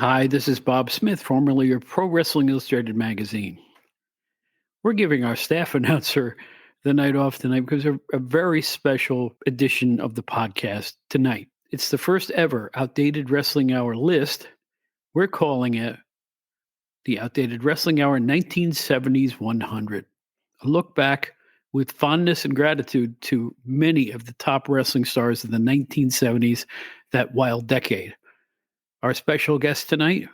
Hi, this is Bob Smith, formerly of Pro Wrestling Illustrated magazine. We're giving our staff announcer the night off tonight because of a very special edition of the podcast tonight. It's the first ever Outdated Wrestling Hour list. We're calling it the Outdated Wrestling Hour 1970s 100. A look back with fondness and gratitude to many of the top wrestling stars of the 1970s, that wild decade. Our special guest tonight,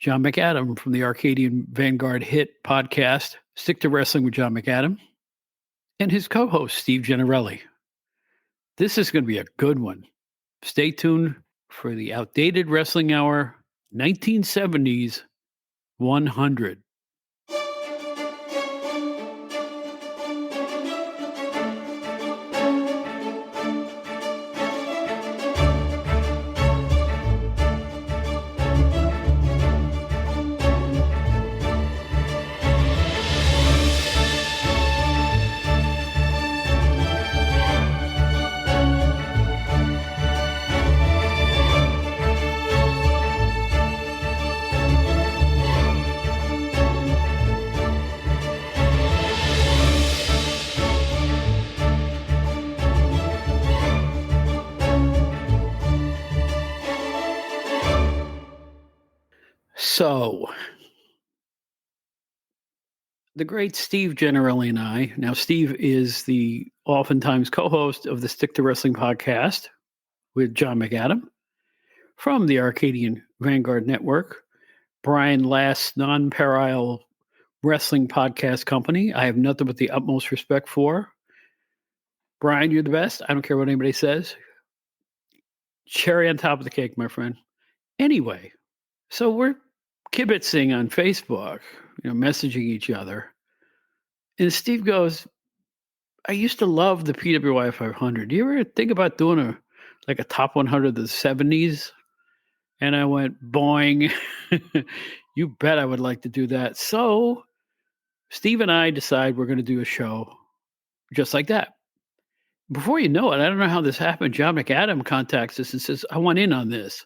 John McAdam from the Arcadian Vanguard hit podcast, Stick to Wrestling with John McAdam, and his co-host, Steve Gennarelli. This is going to be a good one. Stay tuned for the Outdated Wrestling Hour 1970s 100. So, the great Steve Gennarelli and I, now Steve is the oftentimes co-host of the Stick to Wrestling podcast with John McAdam from the Arcadian Vanguard Network, Brian Last's nonpareil wrestling podcast company. I have nothing but the utmost respect for. Brian, you're the best. I don't care what anybody says. Cherry on top of the cake, my friend. Anyway, so we're kibitzing on Facebook, messaging each other. And Steve goes, I used to love the PWI 500. Do you ever think about doing a top 100 of the 70s? And I went, boing. You bet I would like to do that. So Steve and I decide we're going to do a show just like that. Before you know it, I don't know how this happened. John McAdam contacts us and says, I want in on this.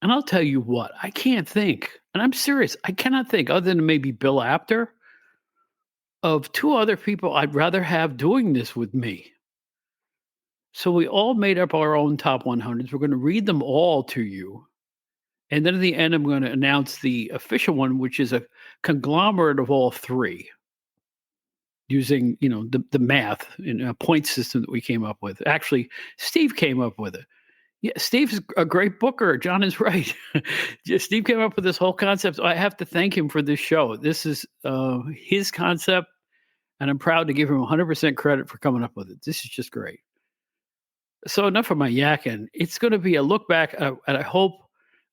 And I'll tell you what, I can't think, and I'm serious, I cannot think, other than maybe Bill Apter, of two other people I'd rather have doing this with me. So we all made up our own top 100s. We're going to read them all to you. And then at the end, I'm going to announce the official one, which is a conglomerate of all three, using, the math and a point system that we came up with. Actually, Steve came up with it. Yeah, Steve's a great booker. John is right. Steve came up with this whole concept. I have to thank him for this show. This is his concept, and I'm proud to give him 100% credit for coming up with it. This is just great. So enough of my yakking. It's going to be a look back at, I hope,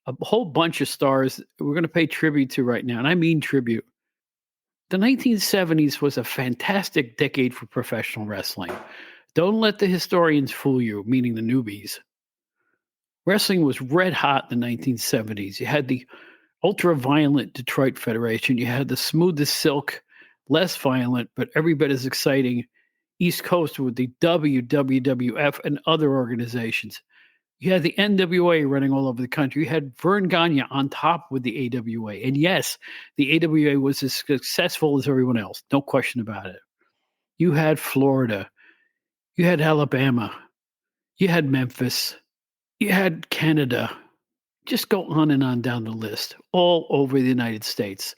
a whole bunch of stars we're going to pay tribute to right now, and I mean tribute. The 1970s was a fantastic decade for professional wrestling. Don't let the historians fool you, meaning the newbies. Wrestling was red hot in the 1970s. You had the ultra-violent Detroit Federation. You had the smooth as silk, less violent, but every bit as exciting East Coast with the WWF and other organizations. You had the NWA running all over the country. You had Vern Gagne on top with the AWA. And yes, the AWA was as successful as everyone else. No question about it. You had Florida. You had Alabama. You had Memphis. You had Canada. Just go on and on down the list, all over the United States.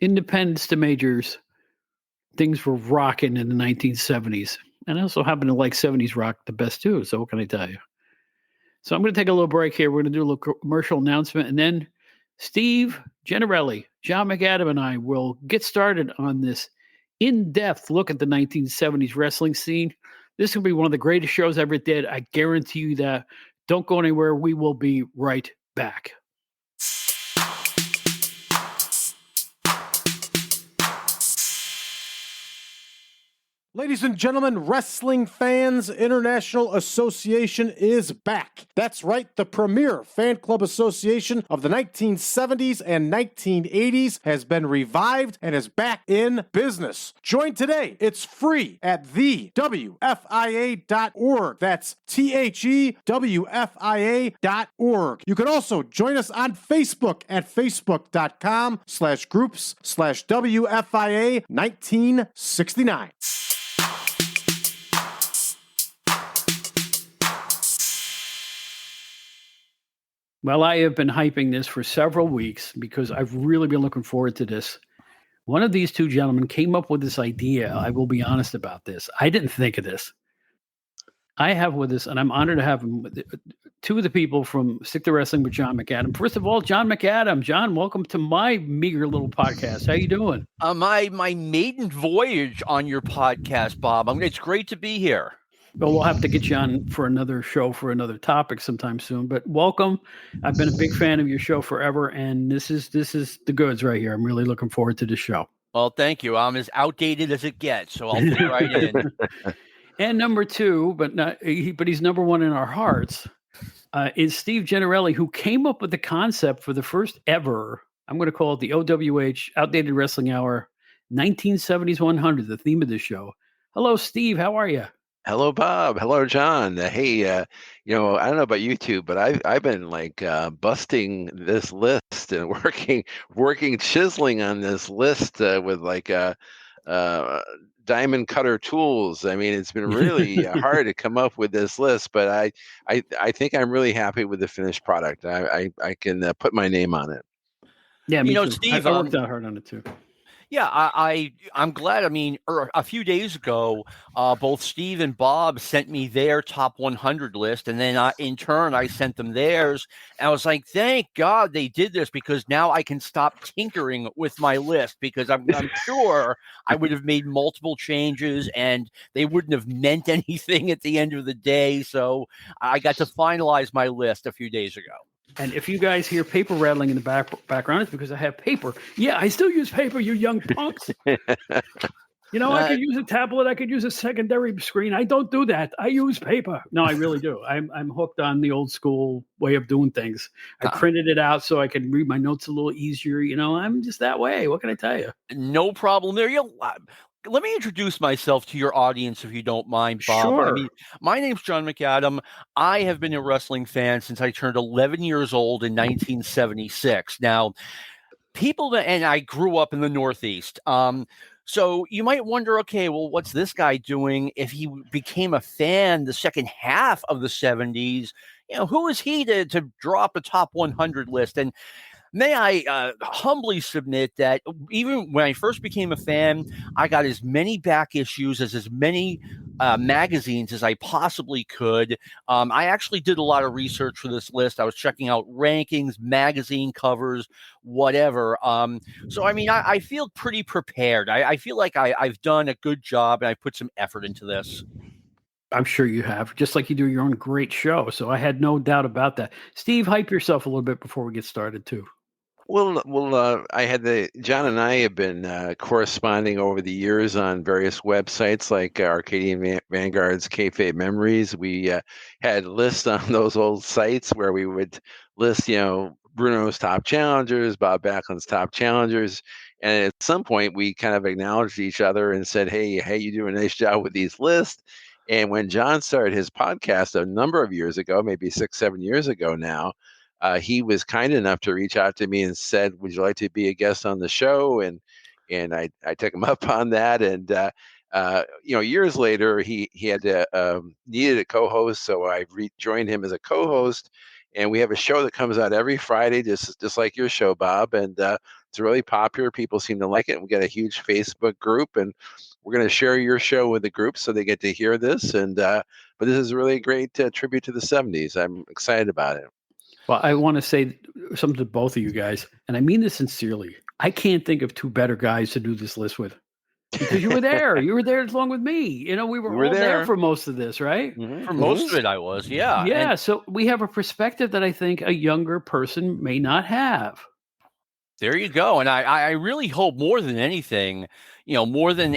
Independents to majors, things were rocking in the 1970s. And I also happen to like 70s rock the best too, so what can I tell you? So I'm going to take a little break here. We're going to do a little commercial announcement, and then Steve Gennarelli, John McAdam, and I will get started on this in-depth look at the 1970s wrestling scene. This will be one of the greatest shows I ever did. I guarantee you that. Don't go anywhere. We will be right back. Ladies and gentlemen, Wrestling Fans International Association is back. That's right, the premier fan club association of the 1970s and 1980s has been revived and is back in business. Join today. It's free at thewfia.org. That's thewfia.org. You can also join us on Facebook at facebook.com/groups/WFIA 1969. Well, I have been hyping this for several weeks because I've really been looking forward to this. One of these two gentlemen came up with this idea. I will be honest about this. I didn't think of this. I have with us, and I'm honored to have him, two of the people from Stick to Wrestling with John McAdam. First of all, John McAdam. John, welcome to my meager little podcast. How you doing? My maiden voyage on your podcast, Bob. It's great to be here. Well, we'll have to get you on for another show for another topic sometime soon. But welcome. I've been a big fan of your show forever, and this is the goods right here. I'm really looking forward to the show. Well, thank you. I'm as outdated as it gets, so I'll fit right in. And number two, but he's number one in our hearts, is Steve Gennarelli, who came up with the concept for the first ever. I'm going to call it the OWH Outdated Wrestling Hour 1970s 100, the theme of the show. Hello, Steve. How are you? Hello, Bob. Hello, John. Hey, I don't know about you two, but I've been like busting this list and working, chiseling on this list with like diamond cutter tools. I mean, it's been really hard to come up with this list, but I think I'm really happy with the finished product. I can put my name on it. Yeah, Steve, I worked out hard on it too. Yeah, I'm glad. I mean, a few days ago, both Steve and Bob sent me their top 100 list, and then in turn, I sent them theirs. And I was like, thank God they did this, because now I can stop tinkering with my list, because I'm sure I would have made multiple changes, and they wouldn't have meant anything at the end of the day. So I got to finalize my list a few days ago. And if you guys hear paper rattling in the background, it's because I have paper. Yeah, I still use paper, you young punks. I could use a tablet. I could use a secondary screen. I don't do that. I use paper. No, I really do. I'm hooked on the old school way of doing things. I printed it out so I can read my notes a little easier. I'm just that way. What can I tell you? No problem there. Let me introduce myself to your audience, if you don't mind, Bob. Sure. I mean, my name's John McAdam. I have been a wrestling fan since I turned 11 years old in 1976. Now, and I grew up in the Northeast. So you might wonder, okay, well, what's this guy doing if he became a fan the second half of the 70s? Who is he to drop a top 100 list? And may I humbly submit that even when I first became a fan, I got as many back issues as many magazines as I possibly could. I actually did a lot of research for this list. I was checking out rankings, magazine covers, whatever. So, I mean, I feel pretty prepared. I feel like I've done a good job, and I put some effort into this. I'm sure you have, just like you do your own great show. So I had no doubt about that. Steve, hype yourself a little bit before we get started, too. Well, John and I have been corresponding over the years on various websites like Arcadian Vanguard's Kayfabe Memories. We had lists on those old sites where we would list, Bruno's top challengers, Bob Backlund's top challengers. And at some point, we kind of acknowledged each other and said, hey, you do a nice job with these lists. And when John started his podcast a number of years ago, maybe 6-7 years ago now, he was kind enough to reach out to me and said, would you like to be a guest on the show? And I took him up on that. And, years later, he had to, needed a co-host. So I joined him as a co-host. And we have a show that comes out every Friday, just like your show, Bob. And it's really popular. People seem to like it. We got a huge Facebook group, and we're going to share your show with the group so they get to hear this. And but this is a really great tribute to the 70s. I'm excited about it. Well, I want to say something to both of you guys, and I mean this sincerely. I can't think of two better guys to do this list with, because you were there. You were there along with me. We were all there for most of this, right? Mm-hmm. For most of it, I was, yeah. Yeah, so we have a perspective that I think a younger person may not have. There you go. And I really hope more than anything, more than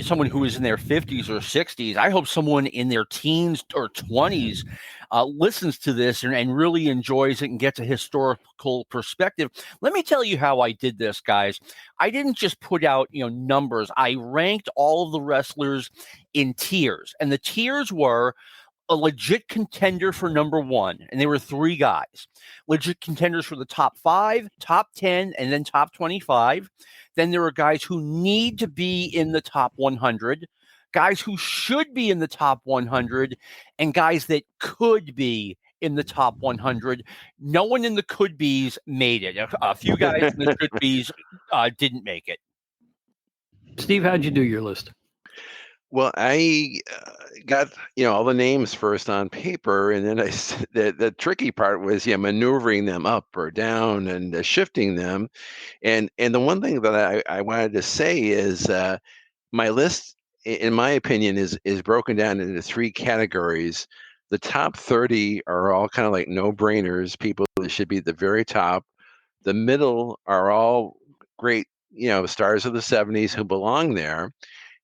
someone who is in their 50s or 60s, I hope someone in their teens or 20s listens to this and really enjoys it and gets a historical perspective. Let me tell you how I did this, guys. I didn't just put out, numbers. I ranked all of the wrestlers in tiers, and the tiers were a legit contender for number one, and there were three guys. Legit contenders for the top 5, top 10, and then top 25. Then there are guys who need to be in the top 100, guys who should be in the top 100, and guys that could be in the top 100. No one in the could-be's made it. A few guys in the could-be's didn't make it. Steve, how'd you do your list? Well, I got all the names first on paper, and then the tricky part was maneuvering them up or down and shifting them. And the one thing that I wanted to say is my list, in my opinion, is broken down into 3 categories. The top 30 are all kind of like no-brainers, people that should be at the very top. The middle are all great, stars of the 70s who belong there.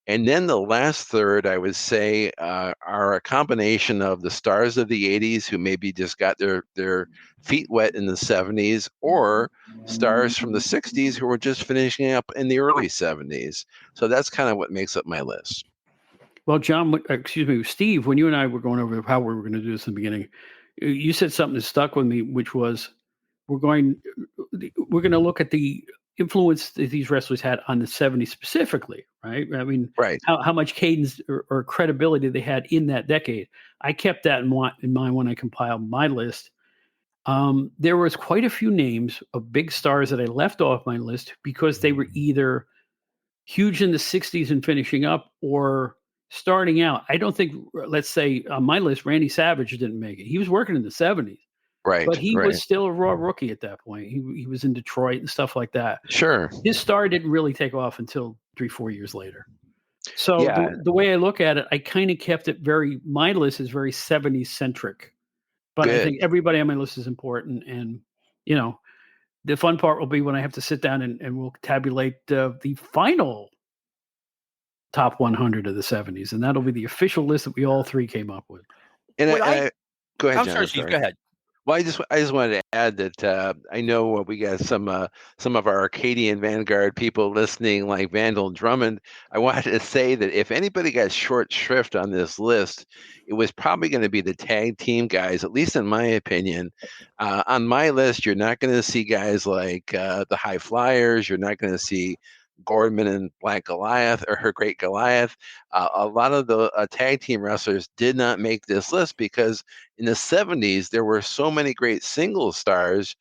And then the last third, I would say, are a combination of the stars of the 80s who maybe just got their feet wet in the 70s, or stars from the 60s who were just finishing up in the early 70s. So that's kind of what makes up my list. Well, Steve, when you and I were going over how we were going to do this in the beginning, you said something that stuck with me, which was we're going to look at the influence that these wrestlers had on the 70s specifically, right? I mean, right. How much cadence or credibility they had in that decade. I kept that in mind when I compiled my list. There was quite a few names of big stars that I left off my list because they were either huge in the 60s and finishing up or starting out. I don't think, let's say on my list, Randy Savage didn't make it. He was working in the 70s. Right. But he was still a raw rookie at that point. He was in Detroit and stuff like that. Sure. His star didn't really take off until 3-4 years later. So the way I look at it, I kind of kept it my list is very 70s centric. But Good. I think everybody on my list is important. And, the fun part will be when I have to sit down and we'll tabulate the final top 100 of the 70s. And that'll be the official list that we all 3 came up with. And go ahead, I'm John. sorry, Steve, go ahead. Well, I just wanted to add that I know we got some of our Arcadian Vanguard people listening, like Vandal Drummond. I wanted to say that if anybody got short shrift on this list, it was probably going to be the tag team guys, at least in my opinion. On my list, you're not going to see guys like the High Flyers. You're not going to see Gordman and Black Goliath or her Great Goliath. A lot of the tag team wrestlers did not make this list because in the 70s, there were so many great single stars.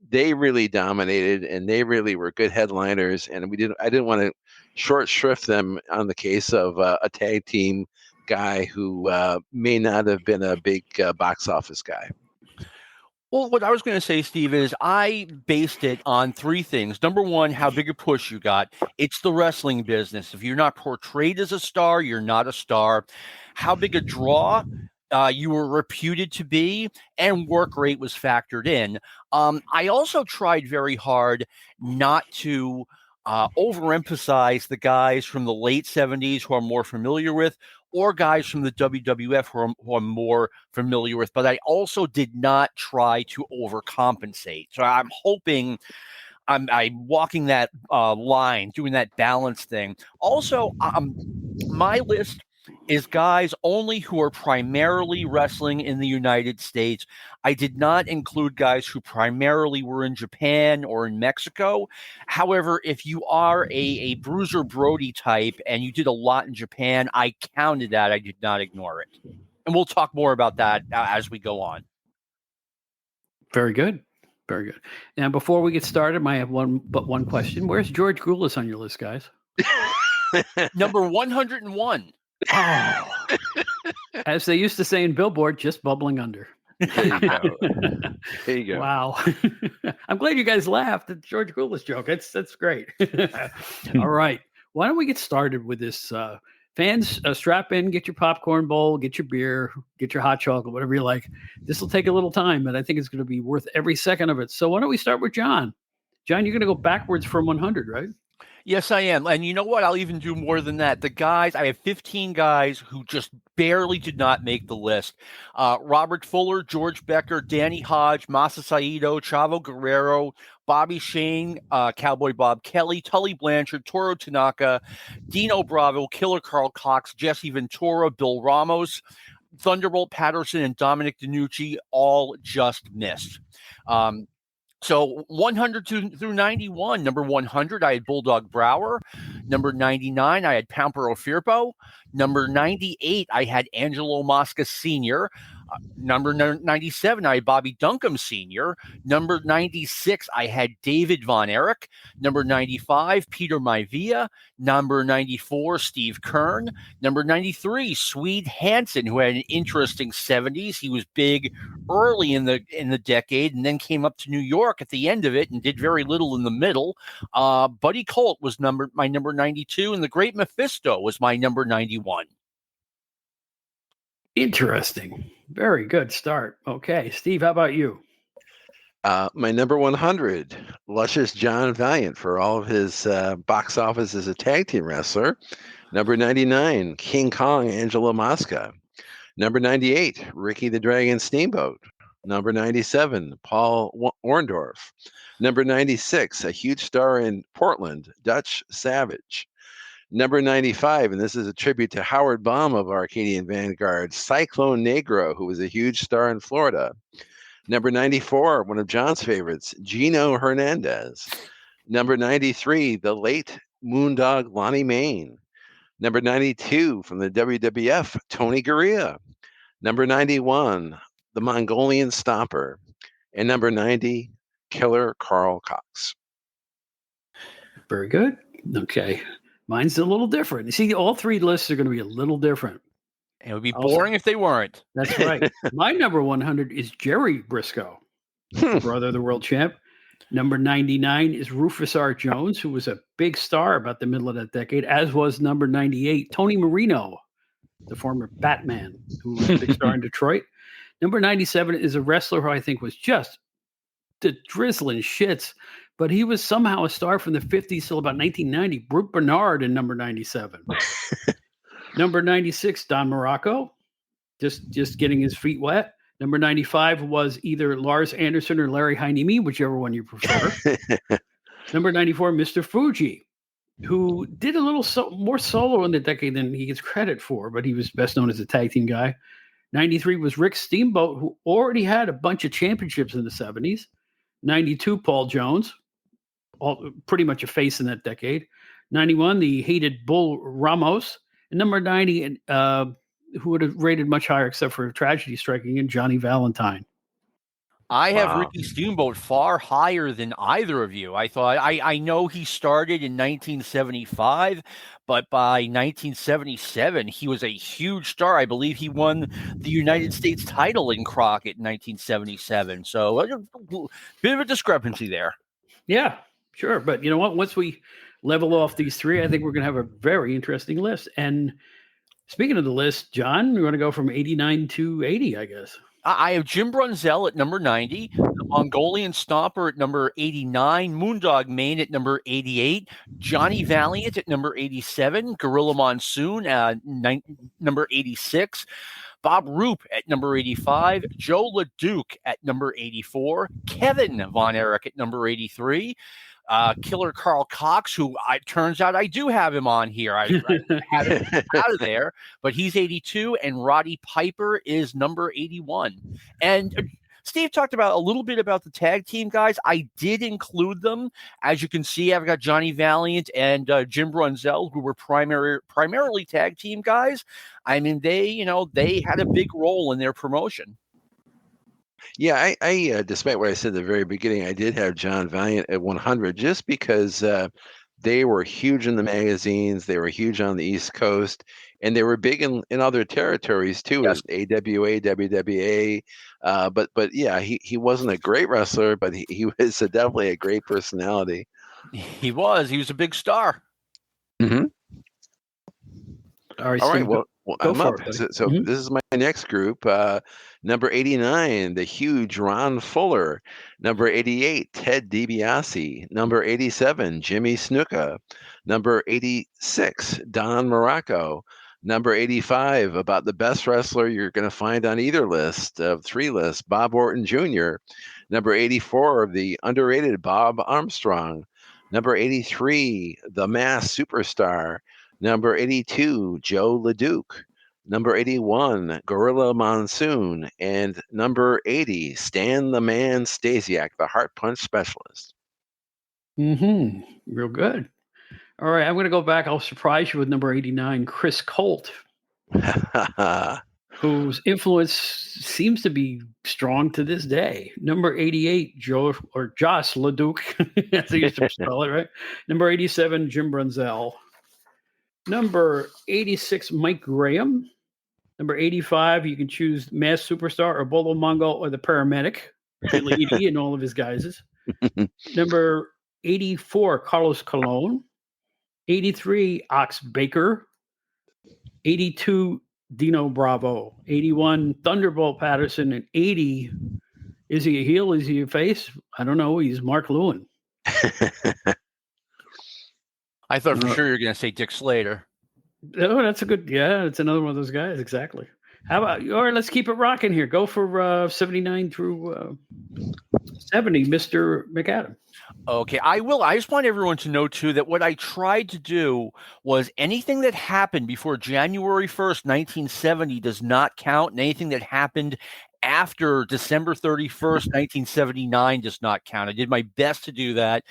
They really dominated and they really were good headliners. And I didn't want to short shrift them on the case of a tag team guy who may not have been a big box office guy. Well, what I was going to say, Steve, is I based it on 3 things. Number one, how big a push you got. It's the wrestling business. If you're not portrayed as a star, you're not a star. How big a draw you were reputed to be, and work rate was factored in. I also tried very hard not to overemphasize the guys from the late 70s who I'm more familiar with, or guys from the WWF who I'm more familiar with, but I also did not try to overcompensate. So I'm hoping I'm walking that line, doing that balance thing. Also, my list is guys only who are primarily wrestling in the United States. I did not include guys who primarily were in Japan or in Mexico. However, if you are a Bruiser Brody type and you did a lot in Japan, I counted that. I did not ignore it. And we'll talk more about that as we go on. Very good. Very good. Now, before we get started, I have one question. Where's George Goulas on your list, guys? Number 101. Oh. As they used to say in Billboard, just bubbling under. There you go. There you go. Wow. I'm glad you guys laughed at George Goulas joke. That's great. All right. Why don't we get started with this? Fans, strap in, get your popcorn bowl, get your beer, get your hot chocolate, whatever you like. This will take a little time, but I think it's going to be worth every second of it. So why don't we start with John? John, you're going to go backwards from 100, right? Yes, I am. And you know what? I'll even do more than that. The guys, I have 15 guys who just barely did not make the list. Robert Fuller, George Becker, Danny Hodge, Masa Saito, Chavo Guerrero, Bobby Shane, Cowboy Bob Kelly, Tully Blanchard, Toro Tanaka, Dino Bravo, Killer Carl Cox, Jesse Ventura, Bill Ramos, Thunderbolt Patterson, and Dominic DiNucci all just missed. So 100 through 91, number 100, I had Bulldog Brower. Number 99, I had Pampero Firpo. Number 98, I had Angelo Mosca Sr. Number 97, I had Bobby Duncombe Sr. Number 96, I had David Von Erich. Number 95, Peter Maivia. Number 94, Steve Kern. Number 93, Swede Hansen, who had an interesting 70s. He was big early in the decade and then came up to New York at the end of it and did very little in the middle. Buddy Colt was my number 92, and the Great Mephisto was my number 91. Interesting. Very good start. Okay, Steve, how about you? My number 100, luscious John Valiant for all of his box office as a tag team wrestler. Number 99, King Kong Angelo Mosca. Number 98, Ricky the Dragon Steamboat. Number 97, Paul Orndorff. Number 96, a huge star in Portland, Dutch Savage. Number 95, and this is a tribute to Howard Baum of Arcadian Vanguard, Cyclone Negro, who was a huge star in Florida. Number 94, one of John's favorites, Gino Hernandez. Number 93, the late Moondog Lonnie Main. Number 92, from the WWF, Tony Gurria. Number 91, the Mongolian Stomper. And number 90, Killer Carl Cox. Very good. Okay. Mine's a little different. You see, all three lists are going to be a little different. It would be boring if they weren't. That's right. My number 100 is Jerry Briscoe, brother of the world champ. Number 99 is Rufus R. Jones, who was a big star about the middle of that decade, as was number 98, Tony Marino, the former Batman, who was a big star in Detroit. Number 97 is a wrestler who I think was just the drizzling shits, but he was somehow a star from the 50s till about 1990. Brute Bernard in number 97. Number 96, Don Morocco, just getting his feet wet. Number 95 was either Lars Anderson or Larry Heineme, whichever one you prefer. Number 94, Mr. Fuji, who did a little more solo in the decade than he gets credit for, but he was best known as a tag team guy. 93 was Rick Steamboat, who already had a bunch of championships in the 70s. 92, Paul Jones, pretty much a face in that decade. 91, the hated Bull Ramos. And number 90, who would have rated much higher except for tragedy striking in, Johnny Valentine. I have Ricky Steamboat far higher than either of you. I thought I know he started in 1975, but by 1977 he was a huge star. I believe he won the United States title in Crockett in 1977. So a bit of a discrepancy there. Yeah, sure. But you know what? Once we level off these three, I think we're going to have a very interesting list. And speaking of the list, John, we're going to go from 89 to 80, I guess. I have Jim Brunzell at number 90, the Mongolian Stomper at number 89, Moondog Maine at number 88, Johnny Valiant at number 87, Gorilla Monsoon at number 86, Bob Roop at number 85, Joe LeDuc at number 84, Kevin Von Erich at number 83, Killer Carl Cox, who it turns out I do have him on here. I had him out of there, but he's 82, and Roddy Piper is number 81. And Steve talked about a little bit about the tag team guys. I did include them. As you can see, I've got Johnny Valiant and Jim Brunzell, who were primarily tag team guys. I mean, they had a big role in their promotion. Yeah, I despite what I said at the very beginning, I did have John Valiant at 100 just because they were huge in the magazines. They were huge on the East Coast, and they were big in other territories too, Yes. AWA, WWA. But yeah, he wasn't a great wrestler, but he was definitely a great personality. He was a big star. Mm-hmm. All right, All right. Steve, Well, Well, Go I'm for up. it, buddy. So Mhm. this is my next group. Number 89, the huge Ron Fuller. Number 88, Ted DiBiase. Number 87, Jimmy Snuka. Number 86, Don Morocco. Number 85, about the best wrestler you're going to find on either list of 3 lists, Bob Orton Jr. Number 84, the underrated Bob Armstrong. Number 83, the mass superstar. Number 82, Joe LeDuc. Number 81, Gorilla Monsoon. And number 80, Stan the Man Stasiak, the heart punch specialist. Real good. All right, I'm going to go back. I'll surprise you with number 89, Chris Colt, whose influence seems to be strong to this day. Number 88, Josh LeDuc, as they used to spell it, right? Number 87, Jim Brunzell. Number 86, Mike Graham. Number 85, you can choose Mass Superstar or Bolo Mongol or the Paramedic, Billy Edie and all of his guises. Number 84, Carlos Colon. 83, Ox Baker. 82, Dino Bravo. 81, Thunderbolt Patterson. And 80, is he a heel? Is he a face? I don't know. He's Mark Lewin. I thought for sure you were going to say Dick Slater. Oh, that's a good. Yeah, it's another one of those guys. Exactly. How about? All right, let's keep it rocking here. Go for 79 through 70, Mr. McAdam. Okay, I will. I just want everyone to know, too, that what I tried to do was anything that happened before January 1st, 1970 does not count, and anything that happened after December 31st, 1979 does not count. I did my best to do that.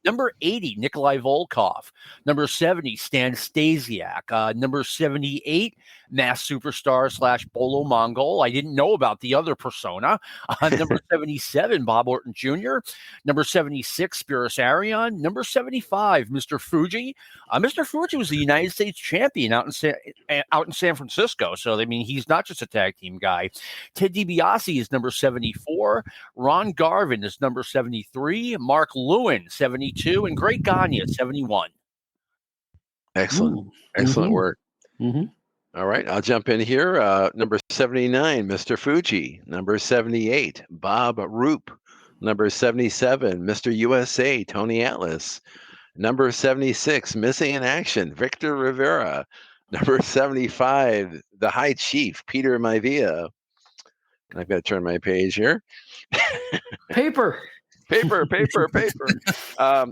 Number 80, Nikolai Volkov. Number 70, Stan Stasiak. Number 78, Mass Superstar / Bolo Mongol. I didn't know about the other persona. Number 77, Bob Orton Jr. Number 76, Spiros Arion. Number 75, Mr. Fuji. Mr. Fuji was the United States champion out in San Francisco. So, I mean, he's not just a tag team guy. Ted DiBiase is number 74. Ron Garvin is number 73. Mark Lewin, 72. And Greg Gagne, 71. Excellent. Excellent work. All right, I'll jump in here. Number 79, Mr. Fuji. Number 78, Bob Roop. Number 77, Mr. USA, Tony Atlas. Number 76, Missing in Action, Victor Rivera. Number 75, the High Chief, Peter Maivia. I've got to turn my page here. Paper.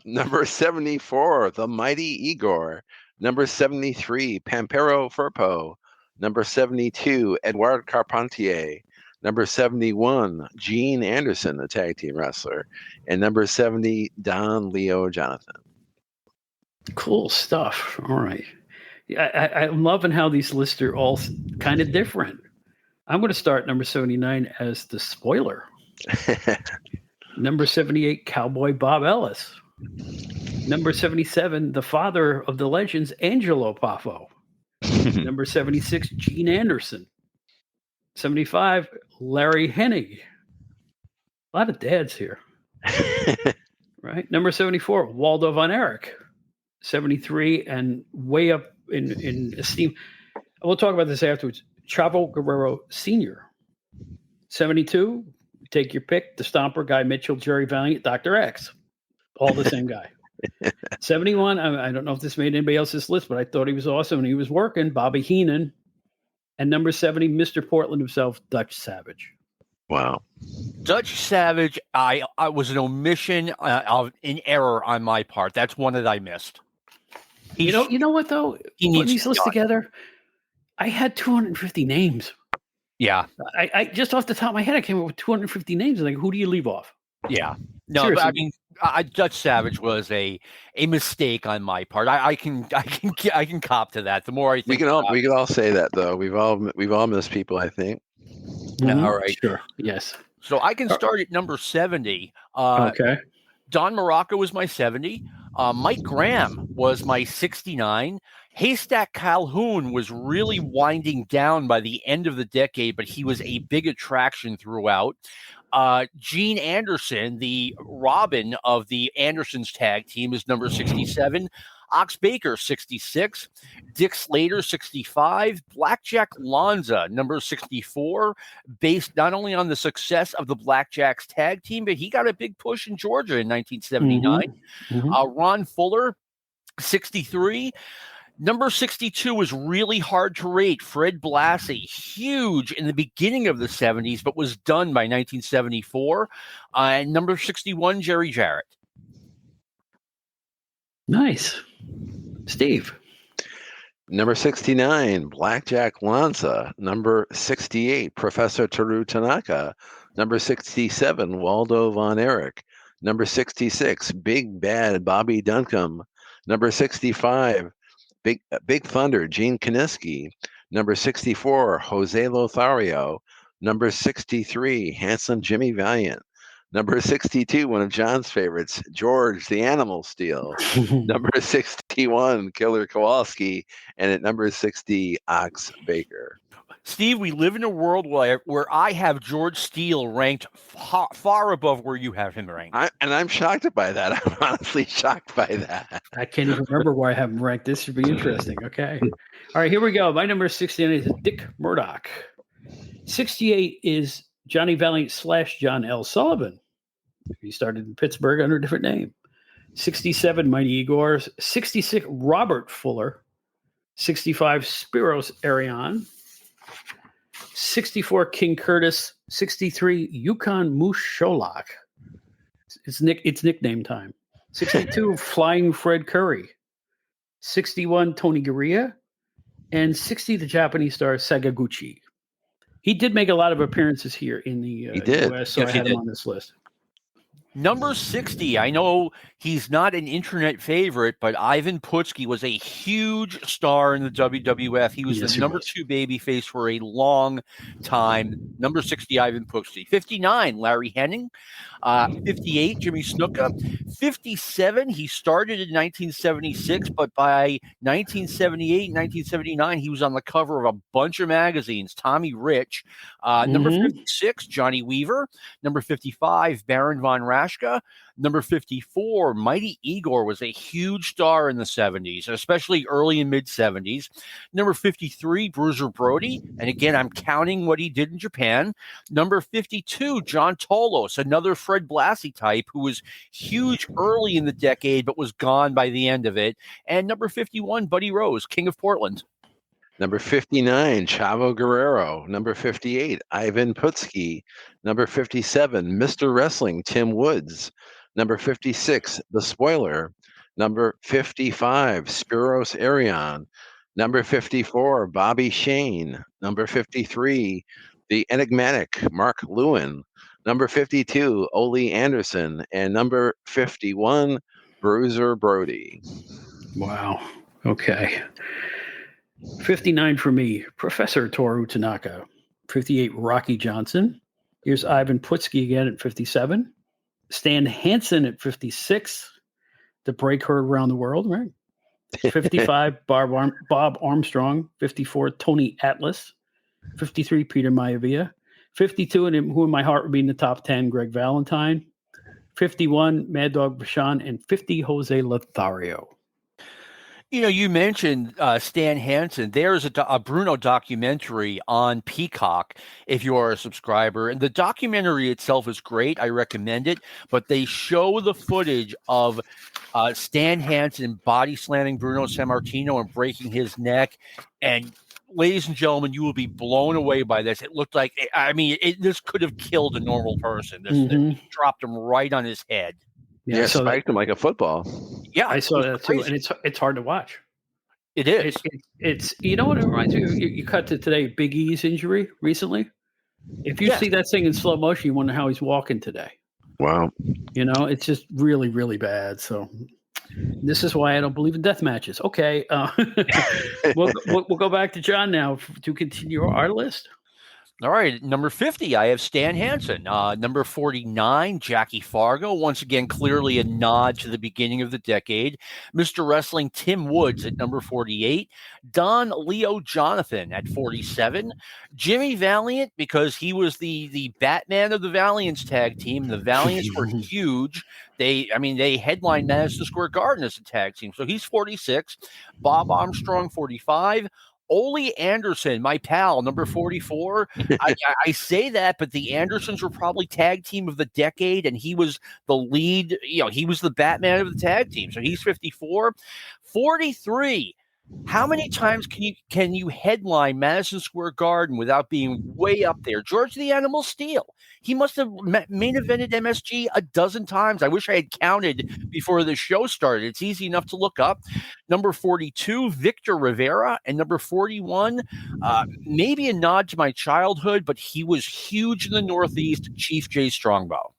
Number 74, the Mighty Igor. Number 73, Pampero Firpo. Number 72, Edouard Carpentier. Number 71, Gene Anderson, the tag team wrestler. And number 70, Don Leo Jonathan. Cool stuff. All right. I'm loving how these lists are all kind of different. I'm going to start number 79 as the spoiler. Number 78, Cowboy Bob Ellis. Number 77, the father of the legends, Angelo Poffo. Number 76, Gene Anderson. 75, Larry Hennig. A lot of dads here. Right? Number 74, Waldo Von Erich. 73, and way up in esteem. We'll talk about this afterwards. Chavo Guerrero Sr. 72, take your pick. The Stomper, Guy Mitchell, Jerry Valiant, Dr. X. All the same guy. 71, I don't know if this made anybody else's list, but I thought he was awesome and he was working. Bobby Heenan. And number 70, Mr. Portland himself, Dutch Savage. Wow. Dutch Savage, I was an omission of an error on my part. That's one that I missed. You know what though? Putting these lists together, I had 250 names. Yeah. I just off the top of my head, I came up with 250 names. Like, who do you leave off? Yeah. No, but I mean, Dutch Savage was a mistake on my part. I can cop to that. The more I think we can all say that though. We've all missed people, I think. Mm-hmm. All right. Sure. Yes. So I can start at number 70. Okay. Don Morocco was my 70. Mike Graham was my 69. Haystack Calhoun was really winding down by the end of the decade, but he was a big attraction throughout. Gene Anderson, the Robin of the Andersons tag team, is number 67. Ox Baker, 66. Dick Slater, 65. Blackjack Lanza, number 64, based not only on the success of the Blackjacks tag team, but he got a big push in Georgia in 1979. Ron Fuller, 63. Number 62 was really hard to rate. Fred Blassie, huge in the beginning of the 70s, but was done by 1974. And number 61, Jerry Jarrett. Nice. Steve. Number 69, Blackjack Lanza. Number 68, Professor Toru Tanaka. Number 67, Waldo Von Erich. Number 66, Big Bad Bobby Duncombe. Number 65, Big Thunder, Gene Kiniski. Number 64, Jose Lothario. Number 63, Handsome Jimmy Valiant. Number 62, one of John's favorites, George the Animal Steel. Number 61, Killer Kowalski. And at number 60, Ox Baker. Steve, we live in a world where I have George Steele ranked far above where you have him ranked. I'm shocked by that. I'm honestly shocked by that. I can't even remember where I have him ranked. This should be interesting. Okay. All right, here we go. My number 69 is Dick Murdoch. 68 is Johnny Valiant / John L. Sullivan. He started in Pittsburgh under a different name. 67, Mighty Igor. 66, Robert Fuller. 65, Spiros Arion. 64, King Curtis. 63, Yukon Moose Sholak. It's nickname time. 62, Flying Fred Curry. 61, Tony Gurria. And 60, the Japanese star Sakaguchi. He did make a lot of appearances here in the U.S., so yes, I had him on this list. Number 60, I know he's not an internet favorite, but Ivan Putski was a huge star in the WWF. He was the number 2 babyface for a long time. Number 60, Ivan Putski. 59, Larry Henning. 58, Jimmy Snuka. 57, he started in 1976, but by 1978, 1979, he was on the cover of a bunch of magazines. Tommy Rich. Number 56, Johnny Weaver. Number 55, Baron von Raschke. Number 54, Mighty Igor was a huge star in the 70s, especially early and mid-70s. Number 53, Bruiser Brody. And again, I'm counting what he did in Japan. Number 52, John Tolos, another Fred Blassie type who was huge early in the decade but was gone by the end of it. And number 51, Buddy Rose, King of Portland. Number 59, Chavo Guerrero. Number 58, Ivan Putski. Number 57, Mr. Wrestling, Tim Woods. Number 56, The Spoiler. Number 55, Spiros Arion. Number 54, Bobby Shane. Number 53, the enigmatic Mark Lewin. Number 52, Ole Anderson. And number 51, Bruiser Brody. Wow. Okay. 59 for me, Professor Toru Tanaka. 58, Rocky Johnson. Here's Ivan Putski again at 57. Stan Hansen at 56. The break heard around the world, right? 55, Bob Armstrong. 54, Tony Atlas. 53, Peter Maivia. 52, and who in my heart would be in the top 10, Greg Valentine. 51, Mad Dog Bashan. And 50, Jose Lothario. You know, you mentioned Stan Hansen. There's a Bruno documentary on Peacock if you are a subscriber. And the documentary itself is great. I recommend it. But they show the footage of Stan Hansen body slamming Bruno Sammartino and breaking his neck. And ladies and gentlemen, you will be blown away by this. It looked like, this could have killed a normal person. This dropped him right on his head. Yeah, spiked him like a football. Yeah, I saw that too, and it's hard to watch. It is. It's you know what it reminds me of? You cut to today, Big E's injury recently. If you see that thing in slow motion, you wonder how he's walking today. Wow. You know, it's just really, really bad. So this is why I don't believe in death matches. Okay, we'll go back to John now to continue our list. All right, number 50, I have Stan Hansen. Number 49, Jackie Fargo. Once again, clearly a nod to the beginning of the decade. Mr. Wrestling Tim Woods at number 48. Don Leo Jonathan at 47. Jimmy Valiant, because he was the Batman of the Valiants tag team. The Valiants were huge. They headlined Madison Square Garden as a tag team. So he's 46. Bob Armstrong, 45. Ole Anderson, my pal, number 44. I say that, but the Andersons were probably tag team of the decade, and he was the lead. He was the Batman of the tag team. So he's 54. 43. How many times can you headline Madison Square Garden without being way up there? George the Animal Steel. He must have main evented MSG a dozen times. I wish I had counted before the show started. It's easy enough to look up. Number 42, Victor Rivera. And number 41, maybe a nod to my childhood, but he was huge in the Northeast, Chief Jay Strongbow.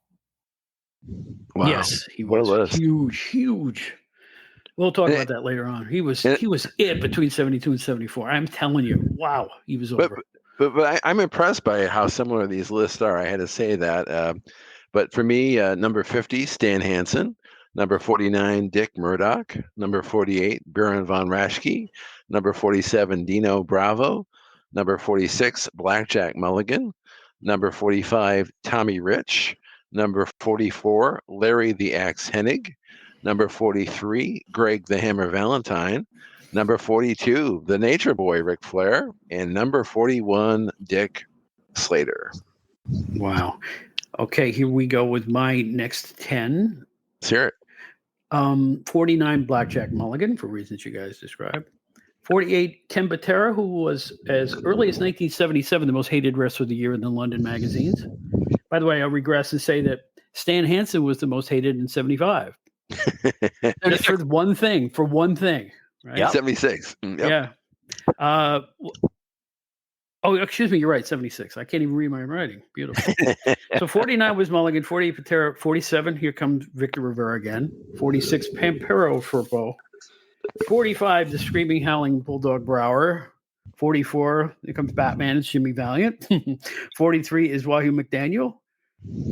Wow. Yes, he was huge. We'll talk about that later on. He was it between 72 and 74. I'm telling you, wow, he was over. But I'm impressed by how similar these lists are. I had to say that. But for me, number 50, Stan Hansen. Number 49, Dick Murdoch. Number 48, Baron von Raschke. Number 47, Dino Bravo. Number 46, Blackjack Mulligan. Number 45, Tommy Rich. Number 44, Larry the Axe Hennig. Number 43, Greg the Hammer Valentine. Number 42, the Nature Boy, Ric Flair. And number 41, Dick Slater. Wow. Okay, here we go with my next 10. Let's hear it. 49, Blackjack Mulligan, for reasons you guys described. 48, Ken Patera, who was, as early as 1977, the most hated wrestler of the year in the London magazines. By the way, I'll regress and say that Stan Hansen was the most hated in 75. Just for one thing, right? Yep. 76. Yep. Yeah. Excuse me, you're right, 76. I can't even read my writing. Beautiful. So 49 was Mulligan, 48 Patera, 47, here comes Victor Rivera again. 46, Pampero Firpo. 45, the Screaming Howling Bulldog Brower. 44, here comes Batman and Jimmy Valiant. 43 is Wahoo McDaniel.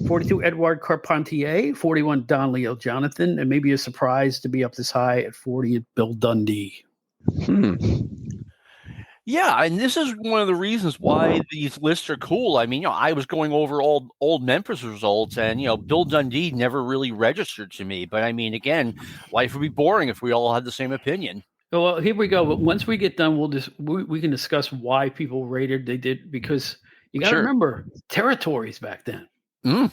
42, Edouard Carpentier. 41, Don Leo Jonathan. And maybe a surprise to be up this high at 40 at Bill Dundee. Yeah, and this is one of the reasons why these lists are cool. I mean, I was going over old Memphis results, and Bill Dundee never really registered to me. But I mean, again, life would be boring if we all had the same opinion. Well, here we go. But once we get done, we can discuss why people rated they did, because you got to remember territories back then.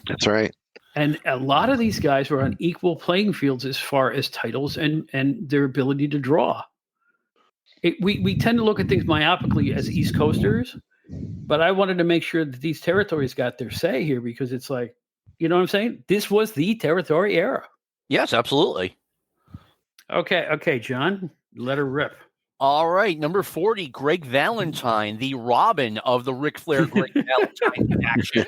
That's right. And a lot of these guys were on equal playing fields as far as titles and their ability to draw. We tend to look at things myopically as East Coasters, but I wanted to make sure that these territories got their say here, because it's like, you know what I'm saying? This was the territory era. Yes, absolutely. Okay, John, let her rip. All right, number 40, Greg Valentine, the Robin of the Ric Flair Greg Valentine action.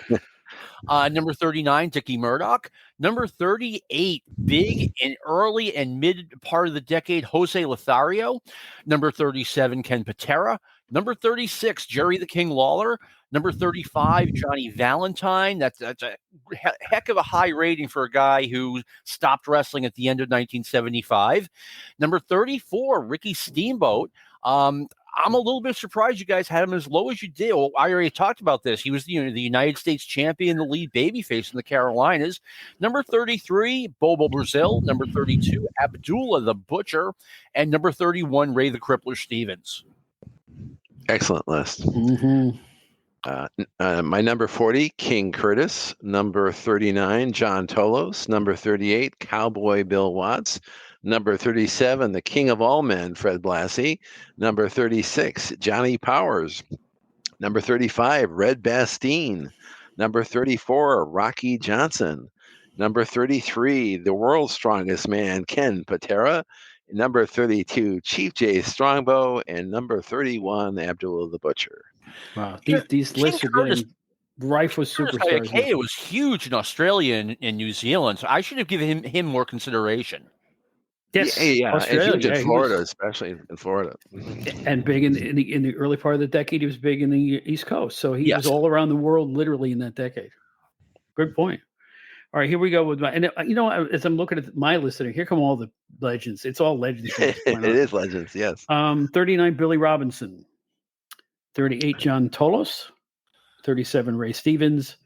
Number 39, Dickie Murdoch. Number 38, big and early and mid part of the decade, Jose Lothario. Number 37, Ken Patera. Number 36, Jerry the King Lawler. Number 35, Johnny Valentine. That's a heck of a high rating for a guy who stopped wrestling at the end of 1975. Number 34, Ricky Steamboat. I'm a little bit surprised you guys had him as low as you did. Well, I already talked about this. He was the United States champion, the lead babyface in the Carolinas. Number 33, Bobo Brazil. Number 32, Abdullah the Butcher. And number 31, Ray the Crippler Stevens. Excellent list. Mm-hmm. My number 40, King Curtis. Number 39, John Tolos. Number 38, Cowboy Bill Watts. Number 37, the king of all men, Fred Blassie. Number 36, Johnny Powers. Number 35, Red Bastien. Number 34, Rocky Johnson. Number 33, the world's strongest man, Ken Patera. Number 32, Chief Jay Strongbow. And number 31, Abdullah the Butcher. Wow, these lists are getting rife with superstars. Hey, it was huge in Australia and New Zealand, so I should have given him more consideration. Yes, Yeah, and Australia. huge in Yeah, he Florida, was- especially in Florida. and big in the early part of the decade. He was big in the East Coast, so he was Yes. all around the world, literally in that decade. Good point. All right, here we go with my. And as I'm looking at my list, here come all the legends. It's all legends. From this point It on. is legends, yes. 39 Billy Robinson, 38 John Tolos, 37 Ray Stevens,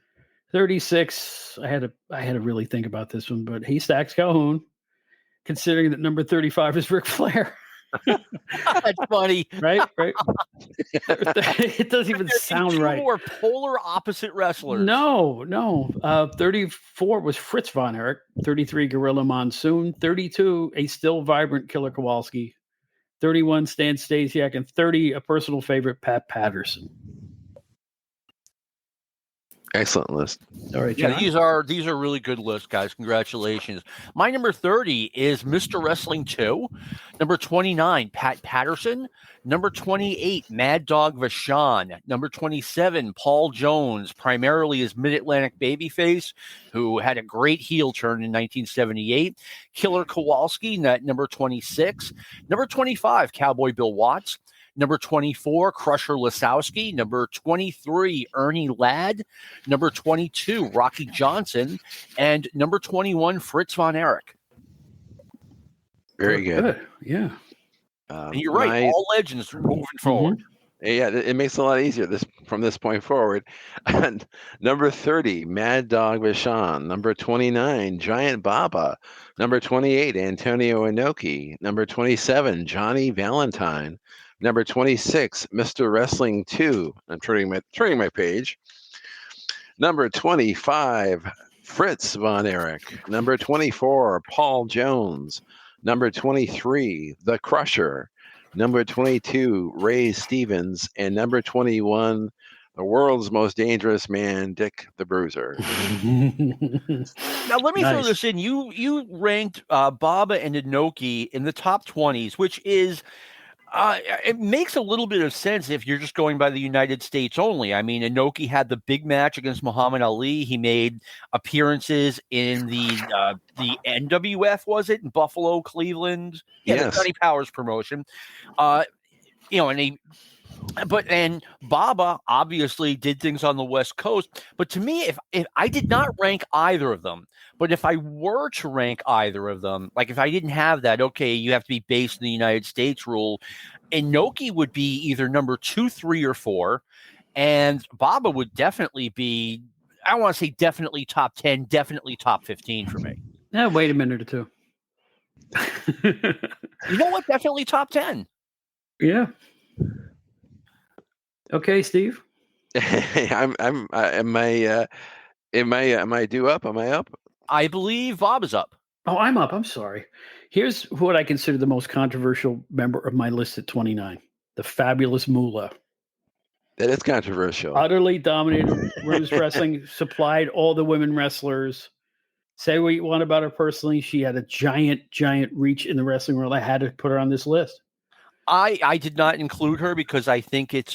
36. I had to really think about this one, but Haystacks Calhoun, considering that number 35 is Ric Flair. That's funny. Right. It doesn't even sound Two right. more polar opposite wrestlers. No. 34 was Fritz von Erich, 33 Gorilla Monsoon, 32 a still vibrant Killer Kowalski, 31 Stan Stasiak, and 30 a personal favorite Pat Patterson. Excellent list. All right, Yeah, John? these are really good lists, guys. Congratulations. My number 30 is Mr. Wrestling 2. Number 29, Pat Patterson. Number 28, Mad Dog Vachon. Number 27, Paul Jones, primarily as Mid-Atlantic babyface, who had a great heel turn in 1978. Killer Kowalski, number 26. Number 25, Cowboy Bill Watts. Number 24, Crusher Lasowski. Number 23, Ernie Ladd. Number 22, Rocky Johnson. And number 21, Fritz von Erich. Very good. Yeah. And you're right. All legends moving forward. Yeah, it makes it a lot easier from this point forward. And number 30, Mad Dog Vachon. Number 29, Giant Baba. Number 28, Antonio Inoki. Number 27, Johnny Valentine. Number 26, Mr. Wrestling 2. I'm turning my page. Number 25, Fritz von Erich. Number 24, Paul Jones. Number 23, The Crusher. Number 22, Ray Stevens. And number 21, the world's most dangerous man, Dick the Bruiser. Now, let me throw this in. You ranked Baba and Inoki in the top 20s, which is... it makes a little bit of sense if you're just going by the United States only. I mean, Inoki had the big match against Muhammad Ali. He made appearances in the NWF, was it, in Buffalo, Cleveland? Yeah, yes. The Johnny Powers promotion. And Baba obviously did things on the West Coast. But to me, if I did not rank either of them, but if I were to rank either of them, like if I didn't have that, okay, you have to be based in the United States rule, Inoki would be either number 2, 3, or 4, and Baba would definitely be, I don't want to say definitely top 10, definitely top 15 for me. Yeah, wait a minute or two. You know what? Definitely top 10. Yeah. Okay, Steve. Am I due up? Am I up? I believe Bob is up. Oh, I'm up. I'm sorry. Here's what I consider the most controversial member of my list at 29, the fabulous Moolah. That is controversial. Utterly dominated women's wrestling, supplied all the women wrestlers. Say what you want about her personally. She had a giant reach in the wrestling world. I had to put her on this list. I did not include her because I think it's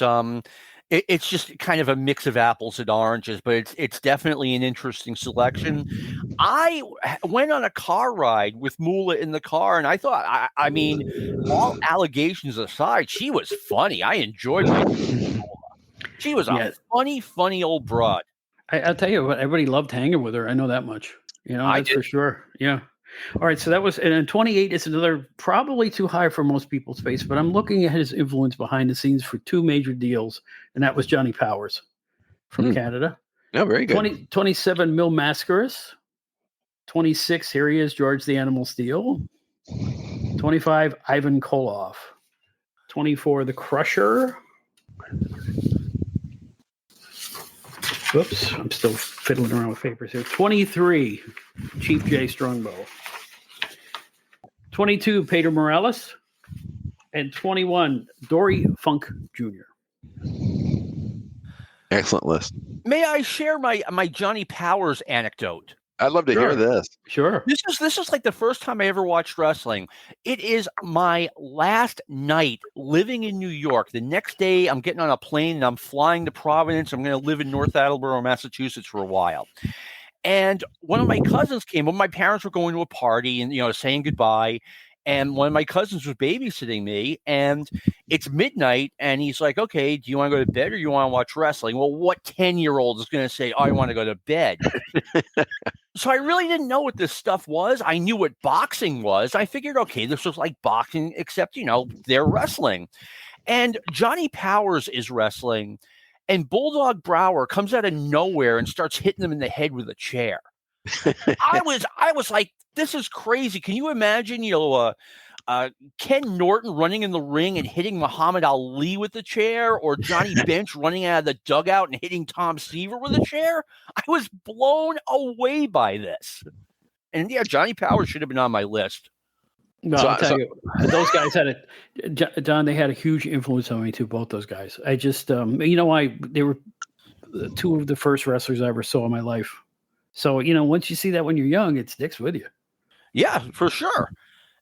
just kind of a mix of apples and oranges, but it's definitely an interesting selection. I went on a car ride with Moolah in the car, and I thought, I mean, all allegations aside, she was funny. I enjoyed her. She was a funny old broad. I'll tell you what, everybody loved hanging with her. I know that much. That's for sure. Yeah. All right, so that was, and 28 is another probably too high for most people's face, but I'm looking at his influence behind the scenes for 2 major deals, and that was Johnny Powers from Canada. Oh, very good. 27, Mil Mascaras. 26, here he is, George the Animal Steel. 25, Ivan Koloff. 24, The Crusher. Whoops, I'm still fiddling around with papers here. 23, Chief J. Strongbow. 22, Pedro Morales. And 21, Dory Funk Jr. Excellent list. May I share my Johnny Powers anecdote? I'd love to hear this. Sure. This is like the first time I ever watched wrestling. It is my last night living in New York. The next day, I'm getting on a plane and I'm flying to Providence. I'm going to live in North Attleboro, Massachusetts for a while. And one of my cousins came. Well, my parents were going to a party and saying goodbye. and one of my cousins was babysitting me, and it's midnight, and he's like, okay, do you want to go to bed or you want to watch wrestling? Well, what 10-year-old is going to say, oh, I want to go to bed? So I really didn't know what this stuff was. I knew what boxing was. I figured, okay, this was like boxing, except, they're wrestling. And Johnny Powers is wrestling, and Bulldog Brower comes out of nowhere and starts hitting him in the head with a chair. I was like, this is crazy. Can you imagine, Ken Norton running in the ring and hitting Muhammad Ali with the chair, or Johnny Bench running out of the dugout and hitting Tom Seaver with a chair? I was blown away by this. And yeah, Johnny Powers should have been on my list. No, I'll tell you, those guys John, they had a huge influence on me too, both those guys. I just, they were two of the first wrestlers I ever saw in my life. So, once you see that when you're young, it sticks with you. Yeah, for sure.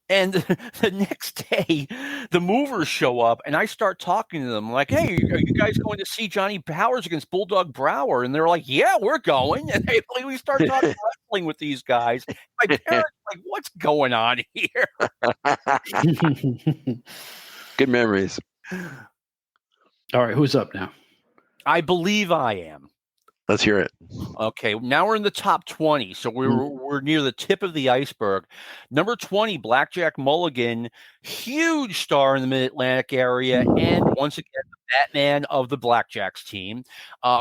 And the next day, the movers show up, and I start talking to them like, hey, are you guys going to see Johnny Powers against Bulldog Brower? And they're like, yeah, we're going. And we start talking wrestling with these guys. My parents are like, what's going on here? Good memories. All right, who's up now? I believe I am. Let's hear it. Okay, now we're in the top 20, so we're near the tip of the iceberg. Number 20, Blackjack Mulligan, huge star in the Mid-Atlantic area, and once again, the Batman of the Blackjacks team.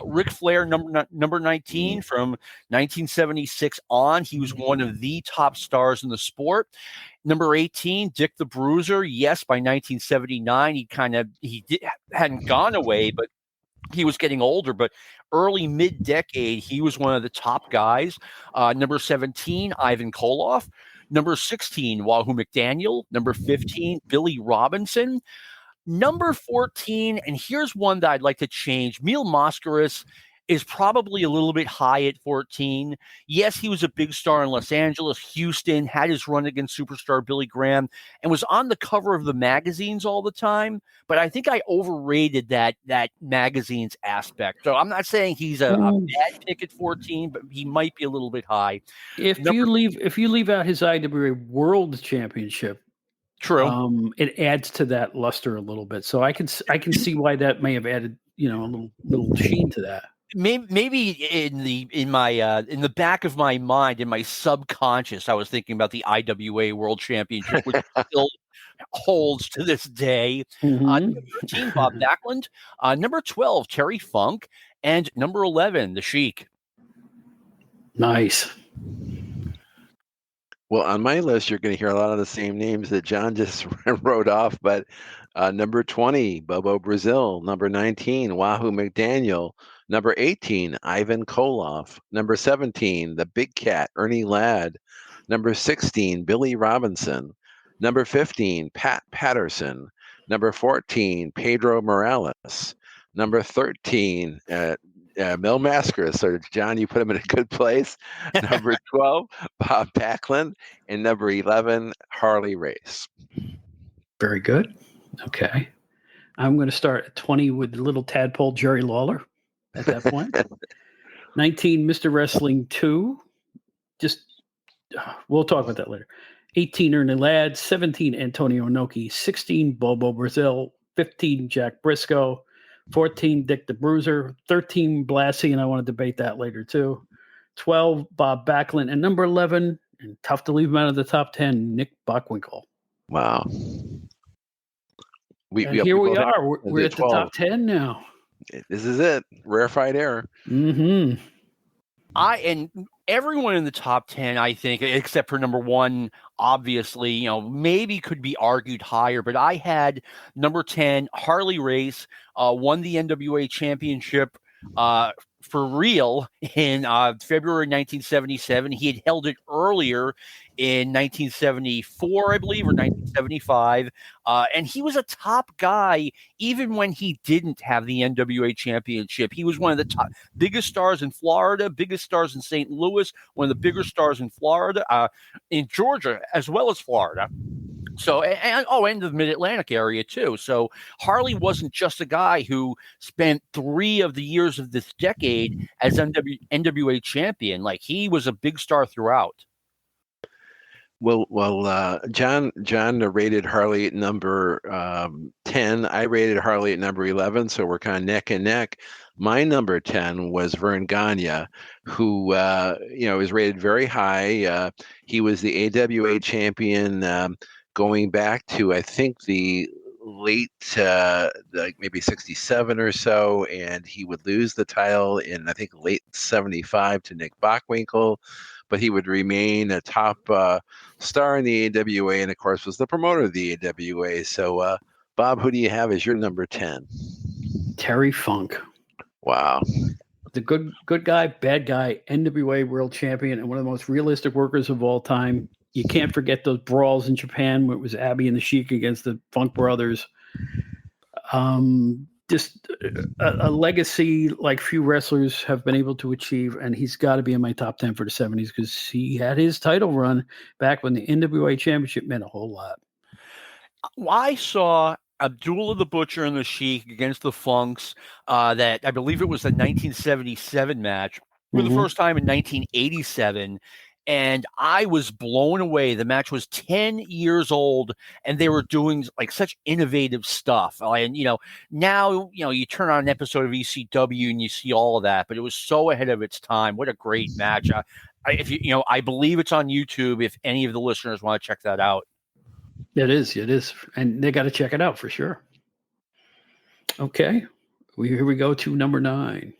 Ric Flair, number 19, from 1976 on, he was one of the top stars in the sport. Number 18, Dick the Bruiser. Yes, by 1979, hadn't gone away, but he was getting older, but early mid-decade, he was one of the top guys. Number 17, Ivan Koloff. Number 16, Wahoo McDaniel. Number 15, Billy Robinson. Number 14, and here's one that I'd like to change. Mil Mascaras is probably a little bit high at 14. Yes, he was a big star in Los Angeles, Houston, had his run against superstar Billy Graham, and was on the cover of the magazines all the time. But I think I overrated that magazine's aspect. So I'm not saying he's a bad pick at 14, but he might be a little bit high. If you leave out his IWA World Championship, true, it adds to that luster a little bit. So I can see why that may have added, a little sheen to that. Maybe in the back of my mind, in my subconscious, I was thinking about the IWA World Championship, which still holds to this day. Number 13, Bob Backlund. Number 12, Terry Funk. And number 11, The Sheik. Nice. Well, on my list, you're going to hear a lot of the same names that John just wrote off, but number 20, Bobo Brazil. Number 19, Wahoo McDaniel. Number 18, Ivan Koloff. Number 17, the Big Cat, Ernie Ladd. Number 16, Billy Robinson. Number 15, Pat Patterson. Number 14, Pedro Morales. Number 13, Mil Mascaras. So, John, you put him in a good place. Number 12, Bob Backlund. And number 11, Harley Race. Very good. Okay. I'm going to start at 20 with the little tadpole Jerry Lawler at that point. 19, Mr. Wrestling 2. We'll talk about that later. 18, Ernie Ladd. 17, Antonio Inoki. 16, Bobo Brazil. 15, Jack Briscoe. 14, Dick the Bruiser. 13, Blassie, and I want to debate that later too. 12, Bob Backlund. And number 11, and tough to leave him out of the top 10, Nick Bockwinkel. Wow. Here we are. We're at the top 10 now. This is it. Rarefied air. Mm-hmm. And everyone in the top 10, I think, except for number 1, obviously, maybe could be argued higher, but I had number 10, Harley Race, won the NWA championship for real in February 1977. He had held it earlier in 1974, I believe, or 1975. And he was a top guy even when he didn't have the NWA championship. He was one of the biggest stars in Florida, biggest stars in St. Louis, one of the bigger stars in Florida, in Georgia, as well as Florida. So, and the Mid-Atlantic area too. So Harley wasn't just a guy who spent 3 of the years of this decade as NWA champion. Like, he was a big star throughout. John rated Harley at number 10. I rated Harley at number 11, so we're kind of neck and neck. My number 10 was Vern Gagne, who was rated very high. He was the AWA champion going back to, I think, the late like maybe 67 or so, and he would lose the title in, I think, late 75 to Nick Bockwinkel, but he would remain a top star in the AWA, and of course was the promoter of the AWA. So Bob, who do you have as your number 10? Terry Funk. Wow. The good guy, bad guy, NWA world champion, and one of the most realistic workers of all time. You can't forget those brawls in Japan where it was Abby and the Sheik against the Funk brothers. Just a legacy like few wrestlers have been able to achieve, and he's got to be in my top 10 for the 70s because he had his title run back when the NWA championship meant a whole lot. I saw Abdullah the Butcher and the Sheik against the Funks that I believe it was the 1977 match for the first time in 1987. And I was blown away. The match was 10 years old, and they were doing like such innovative stuff. And, now, you turn on an episode of ECW and you see all of that, but it was so ahead of its time. What a great match. I believe it's on YouTube if any of the listeners want to check that out. It is. And they got to check it out for sure. Okay. Here we go to number 9.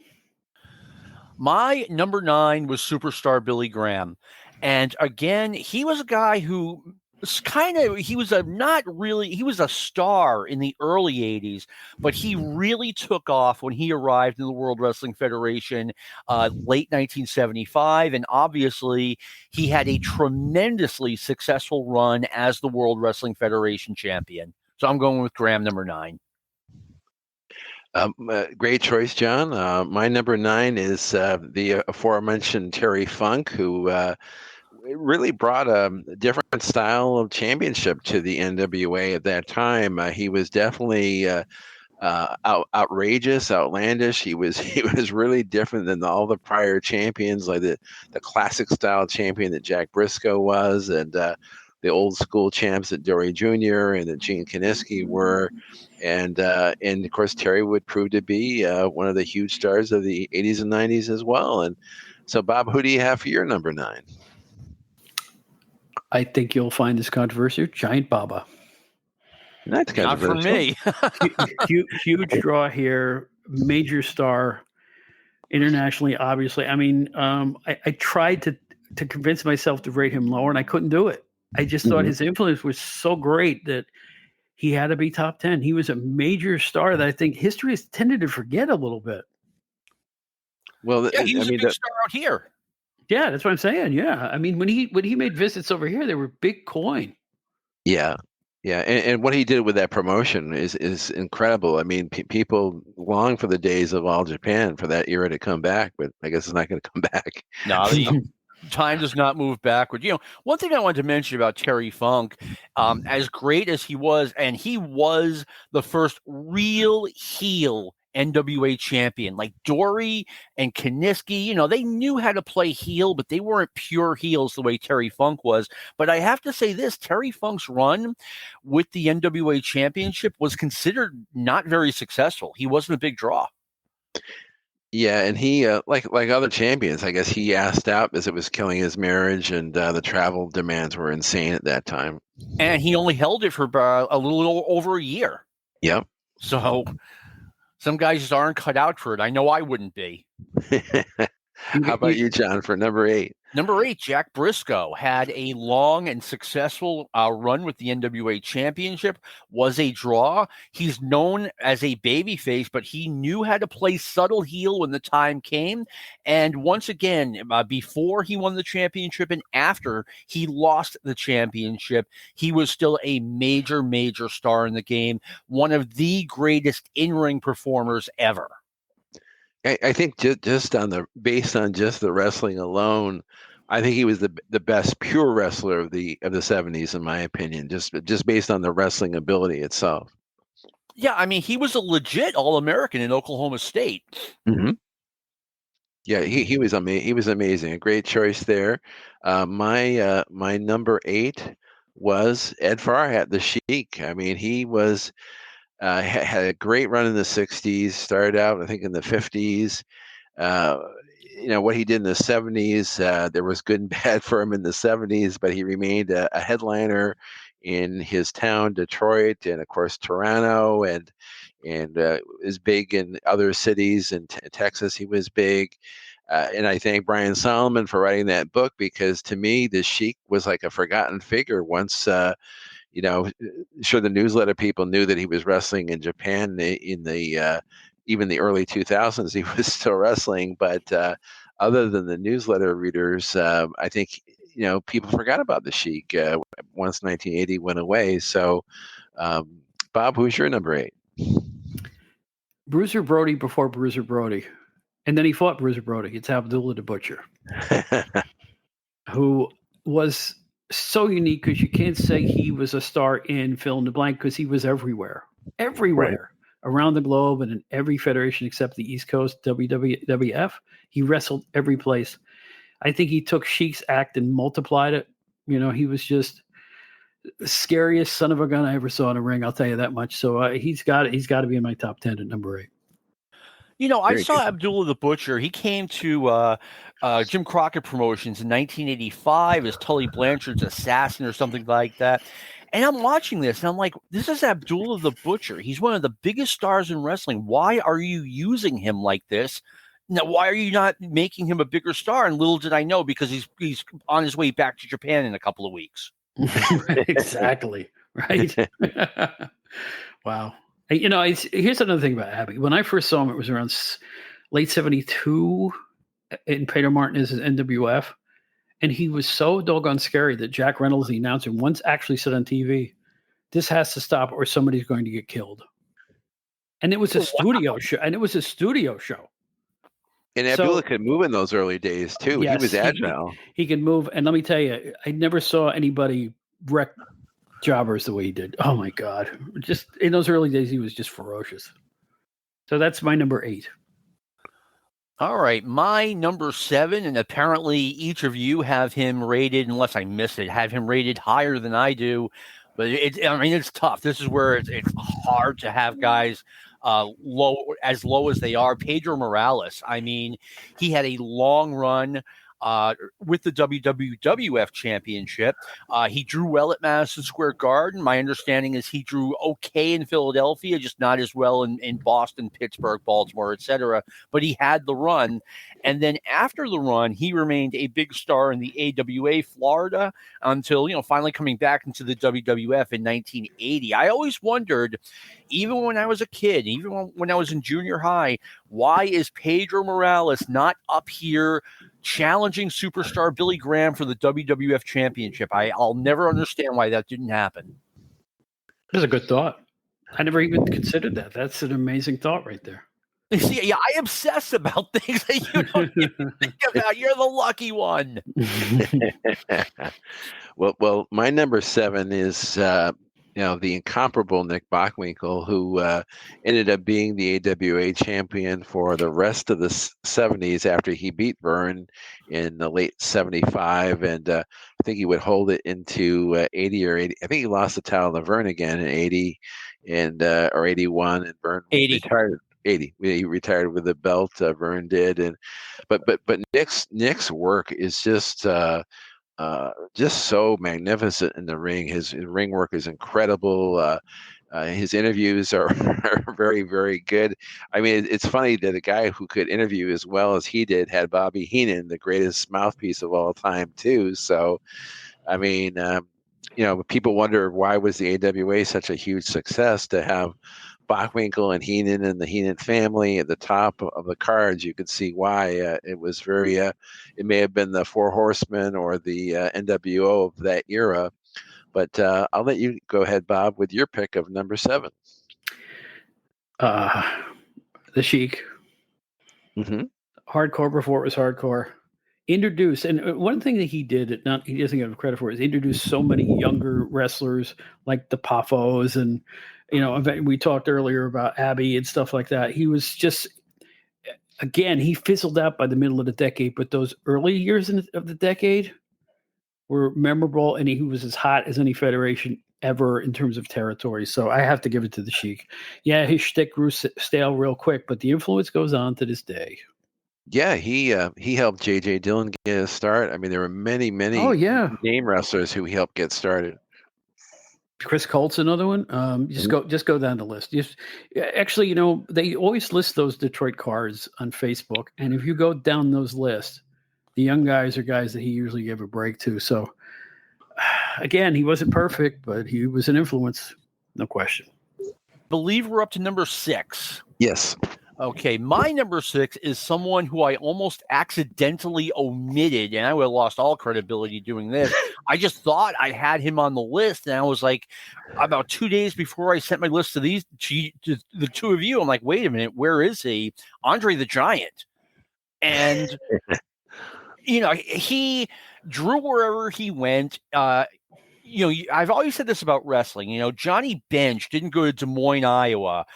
My number 9 was Superstar Billy Graham. And again, he was a guy who he was a star in the early 80s, but he really took off when he arrived in the World Wrestling Federation late 1975. And obviously, he had a tremendously successful run as the World Wrestling Federation champion. So I'm going with Graham, number 9. Great choice, John. My number 9 is the aforementioned Terry Funk, who really brought a different style of championship to the NWA at that time. He was definitely outrageous, outlandish. He was really different than all the prior champions, like the classic style champion that Jack Briscoe was, and the old school champs that Dory Jr. and that Gene Kiniski were. And of course, Terry would prove to be one of the huge stars of the 80s and 90s as well. And so, Bob, who do you have for your number 9? I think you'll find this controversial. Giant Baba. That's not for me. huge draw here. Major star internationally, obviously. I mean, I tried to convince myself to rate him lower, and I couldn't do it. I just thought his influence was so great that he had to be top 10. He was a major star that I think history has tended to forget a little bit. Well, he was a big star out here. Yeah, that's what I'm saying. Yeah, I mean, when he made visits over here, they were big coin. Yeah, and what he did with that promotion is incredible. I mean, people long for the days of All Japan for that era to come back, but I guess it's not going to come back. No, time does not move backward. One thing I wanted to mention about Terry Funk, as great as he was, and he was the first real heel NWA champion. Like Dory and Kiniski, they knew how to play heel, but they weren't pure heels the way Terry Funk was. But I have to say this, Terry Funk's run with the NWA championship was considered not very successful. He wasn't a big draw. Yeah, and he, like other champions, I guess he asked out as it was killing his marriage, and the travel demands were insane at that time. And he only held it for a little over a year. Yep. So some guys just aren't cut out for it. I know I wouldn't be. How about you, John, for number 8? Number 8, Jack Briscoe had a long and successful run with the NWA Championship, was a draw. He's known as a babyface, but he knew how to play subtle heel when the time came. And once again, before he won the championship and after he lost the championship, he was still a major, major star in the game. One of the greatest in-ring performers ever. I think based on just the wrestling alone, I think he was the best pure wrestler of the 70s, in my opinion, just based on the wrestling ability itself. Yeah, I mean, he was a legit All-American in Oklahoma State. Mm-hmm. Yeah, he was amazing. He was amazing. A great choice there. My number 8 was Ed Farhat, the Sheik. I mean, he was had a great run in the '60s. Started out, I think, in the '50s. Uh, what he did in the '70s. There was good and bad for him in the '70s, but he remained a headliner in his town, Detroit, and of course Toronto, and is big in other cities. In Texas, he was big. And I thank Brian Solomon for writing that book, because to me, the Sheik was like a forgotten figure. Once, sure, the newsletter people knew that he was wrestling in Japan in the even the early 2000s. He was still wrestling, but other than the newsletter readers, I think people forgot about the Sheik once 1980 went away. So, Bob, who's your number 8? Bruiser Brody before Bruiser Brody. And then he fought Bruiser Brody. It's Abdullah the Butcher, who was so unique, because you can't say he was a star in fill in the blank, because he was everywhere, Right. around the globe, and in every federation except the East Coast, WWF. He wrestled every place. I think he took Sheik's act and multiplied it. He was just the scariest son of a gun I ever saw in a ring. I'll tell you that much. So he's got to be in my top 10 at number 8. I saw Abdullah the Butcher. He came to Jim Crockett Promotions in 1985 as Tully Blanchard's assassin or something like that. And I'm watching this, and I'm like, this is Abdullah the Butcher. He's one of the biggest stars in wrestling. Why are you using him like this? Now, why are you not making him a bigger star? And little did I know, because he's on his way back to Japan in a couple of weeks. Exactly. Right. Wow. Here's another thing about Abby. When I first saw him, it was around late '72 in Peter Martinez's NWF. And he was so doggone scary that Jack Reynolds, the announcer, once actually said on TV, "This has to stop or somebody's going to get killed." And it was a studio show. And Abdullah could move in those early days too. Yes, he was agile. He could move. And let me tell you, I never saw anybody wreck jobbers the way he did. Oh my God. Just in those early days, he was just ferocious. So that's my number 8. All right. My number 7, and apparently each of you have him rated, unless I missed it, have him rated higher than I do. But it's tough. This is where it's hard to have guys low as they are. Pedro Morales. I mean, he had a long run with the WWF Championship. He drew well at Madison Square Garden. My understanding is he drew okay in Philadelphia, just not as well in Boston, Pittsburgh, Baltimore, etc. But he had the run. And then after the run, he remained a big star in the AWA Florida until, finally coming back into the WWF in 1980. I always wondered, even when I was a kid, even when I was in junior high, why is Pedro Morales not up here challenging superstar Billy Graham for the WWF Championship? I'll never understand why that didn't happen. That's a good thought. I never even considered that. That's an amazing thought right there. See, yeah, I obsess about things that you don't even think about. You're the lucky one. Well, my number 7 is the incomparable Nick Bockwinkel, who ended up being the AWA champion for the rest of the 70s after he beat Verne in the late 75. And I think he would hold it into 80 or 80. I think he lost the title to Verne again in 80 or 81, and Verne retired. 80. He retired with the belt. Verne did, but Nick's work is just so magnificent in the ring. His ring work is incredible. His interviews are very, very good. I mean, it's funny that a guy who could interview as well as he did had Bobby Heenan, the greatest mouthpiece of all time, too. So, I mean, people wonder, why was the AWA such a huge success? To have Bockwinkel and Heenan and the Heenan family at the top of the cards, you could see why. It was very, it may have been the Four Horsemen or the NWO of that era. But I'll let you go ahead, Bob, with your pick of number 7. The Sheik. Mm-hmm. Hardcore before it was hardcore. Introduced, and one thing that he did, he doesn't give credit for, is introduced so many younger wrestlers like the Poffos, and we talked earlier about Abby and stuff like that. He was just again, he fizzled out by the middle of the decade, but those early years of the decade were memorable, and he was as hot as any federation ever in terms of territory. So I have to give it to the Sheik. Yeah, his shtick grew stale real quick, but the influence goes on to this day. Yeah, he helped J.J. Dillon get a start. I mean, there were many name wrestlers who he helped get started. Chris Colt's another one. Just go down the list. Actually, you know, they always list those Detroit cards on Facebook, and if you go down those lists, the young guys are guys that he usually gave a break to. So, again, he wasn't perfect, but he was an influence, no question. I believe we're up to number 6. Yes. Okay, my number 6 is someone who I almost accidentally omitted, and I would have lost all credibility doing this. I just thought I had him on the list, and I was like, about 2 days before I sent my list to the two of you, I'm like, wait a minute, where is he? Andre the Giant. And, you know, he drew wherever he went. You know, I've always said this about wrestling. You know, Johnny Bench didn't go to Des Moines, Iowa.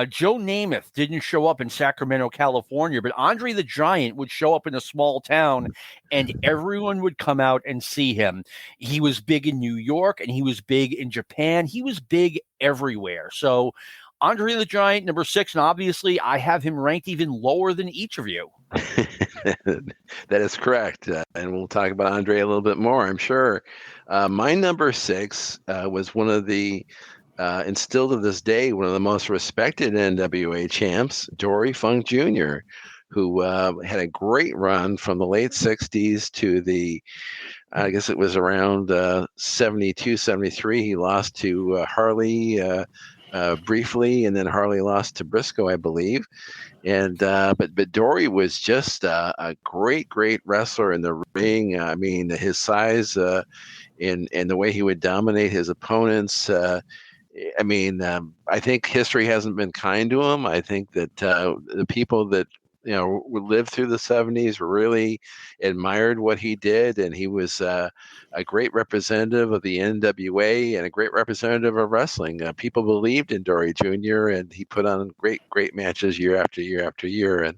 Joe Namath didn't show up in Sacramento, California, but Andre the Giant would show up in a small town and everyone would come out and see him. He was big in New York and he was big in Japan. He was big everywhere. So Andre the Giant, number 6, and obviously I have him ranked even lower than each of you. That is correct. And we'll talk about Andre a little bit more, I'm sure. My number 6 was one of the, and still to this day, one of the most respected NWA champs, Dory Funk Jr., who had a great run from the late 60s to the, I guess it was around 72, 73. He lost to Harley briefly, and then Harley lost to Briscoe, I believe. And but Dory was just a great wrestler in the ring. I mean, his size and the way he would dominate his opponents. I mean, I think history hasn't been kind to him. I think that the people that lived through the 70s really admired what he did, and he was a great representative of the NWA and a great representative of wrestling. People believed in Dory Jr., and he put on great matches year after year after year. And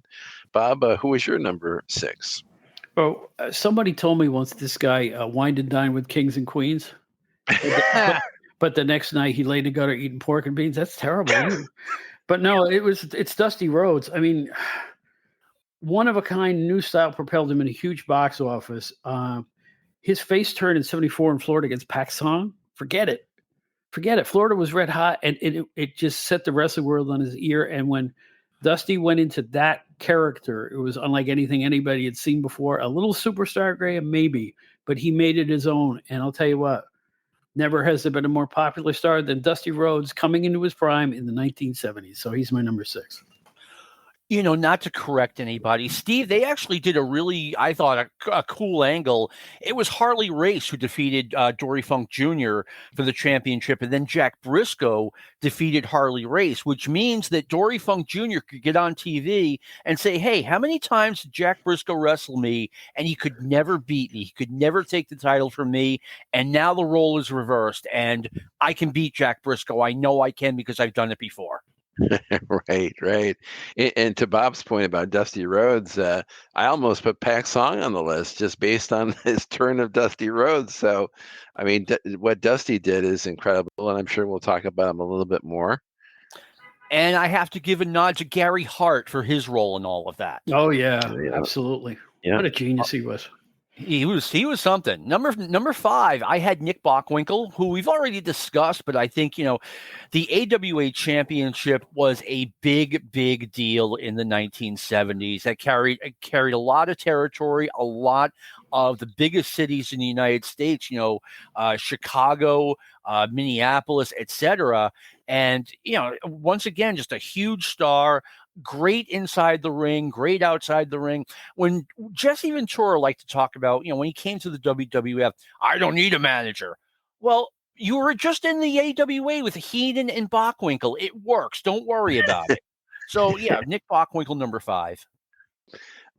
Bob, who was your number 6? Oh, somebody told me once this guy wined and dined with kings and queens, but the next night he laid in the gutter eating pork and beans. That's terrible. But no, it's Dusty Rhodes. I mean, one of a kind, new style propelled him in a huge box office. His face turn in '74 in Florida against Pak Song. Forget it. Florida was red hot, and it just set the wrestling world on his ear. And when Dusty went into that character, it was unlike anything anybody had seen before. A little superstar, Graham, maybe, but he made it his own. And I'll tell you what, never has there been a more popular star than Dusty Rhodes coming into his prime in the 1970s. So he's my number 6. You know, not to correct anybody, Steve, they actually did a really, I thought, a cool angle. It was Harley Race who defeated Dory Funk Jr. for the championship, and then Jack Briscoe defeated Harley Race, which means that Dory Funk Jr. could get on TV and say, hey, how many times did Jack Briscoe wrestle me? And he could never beat me. He could never take the title from me. And now the role is reversed, and I can beat Jack Briscoe. I know I can because I've done it before. Right. And to Bob's point about Dusty Rhodes, I almost put Pak Song on the list just based on his turn of Dusty Rhodes. So, I mean, what Dusty did is incredible, and I'm sure we'll talk about him a little bit more. And I have to give a nod to Gary Hart for his role in all of that. Oh, yeah. Absolutely. Yeah. What a genius he was. He was something. Number 5, I had Nick Bockwinkel, who we've already discussed, but I think, the AWA championship was a big deal in the 1970s. That carried a lot of territory, a lot of the biggest cities in the United States, Chicago, Minneapolis, etc. And, once again, just a huge star. Great inside the ring, great outside the ring. When Jesse Ventura liked to talk about, when he came to the WWF, I don't need a manager. Well, you were just in the AWA with Heenan and Bockwinkel. It works. Don't worry about it. So, yeah, Nick Bockwinkel, number 5.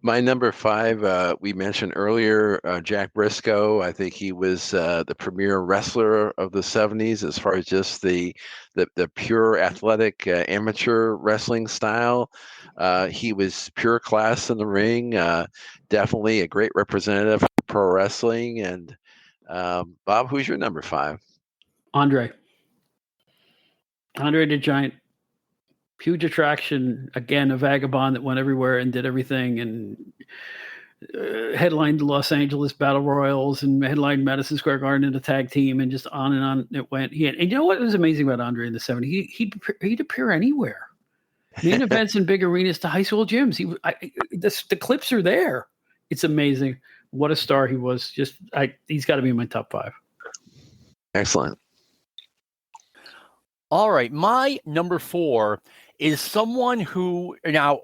My number 5, we mentioned earlier, Jack Briscoe. I think he was the premier wrestler of the 70s as far as just the pure athletic amateur wrestling style. He was pure class in the ring. Definitely a great representative of pro wrestling. And Bob, who's your number 5? Andre the Giant. Huge attraction, again, a vagabond that went everywhere and did everything, and headlined the Los Angeles Battle Royals and headlined Madison Square Garden in a tag team, and just on and on it went. And you know what was amazing about Andre in the 70s? He'd appear anywhere. Main events in big arenas to high school gyms. The clips are there. It's amazing. What a star he was. He's got to be in my top 5. Excellent. All right. My number 4 is someone who, now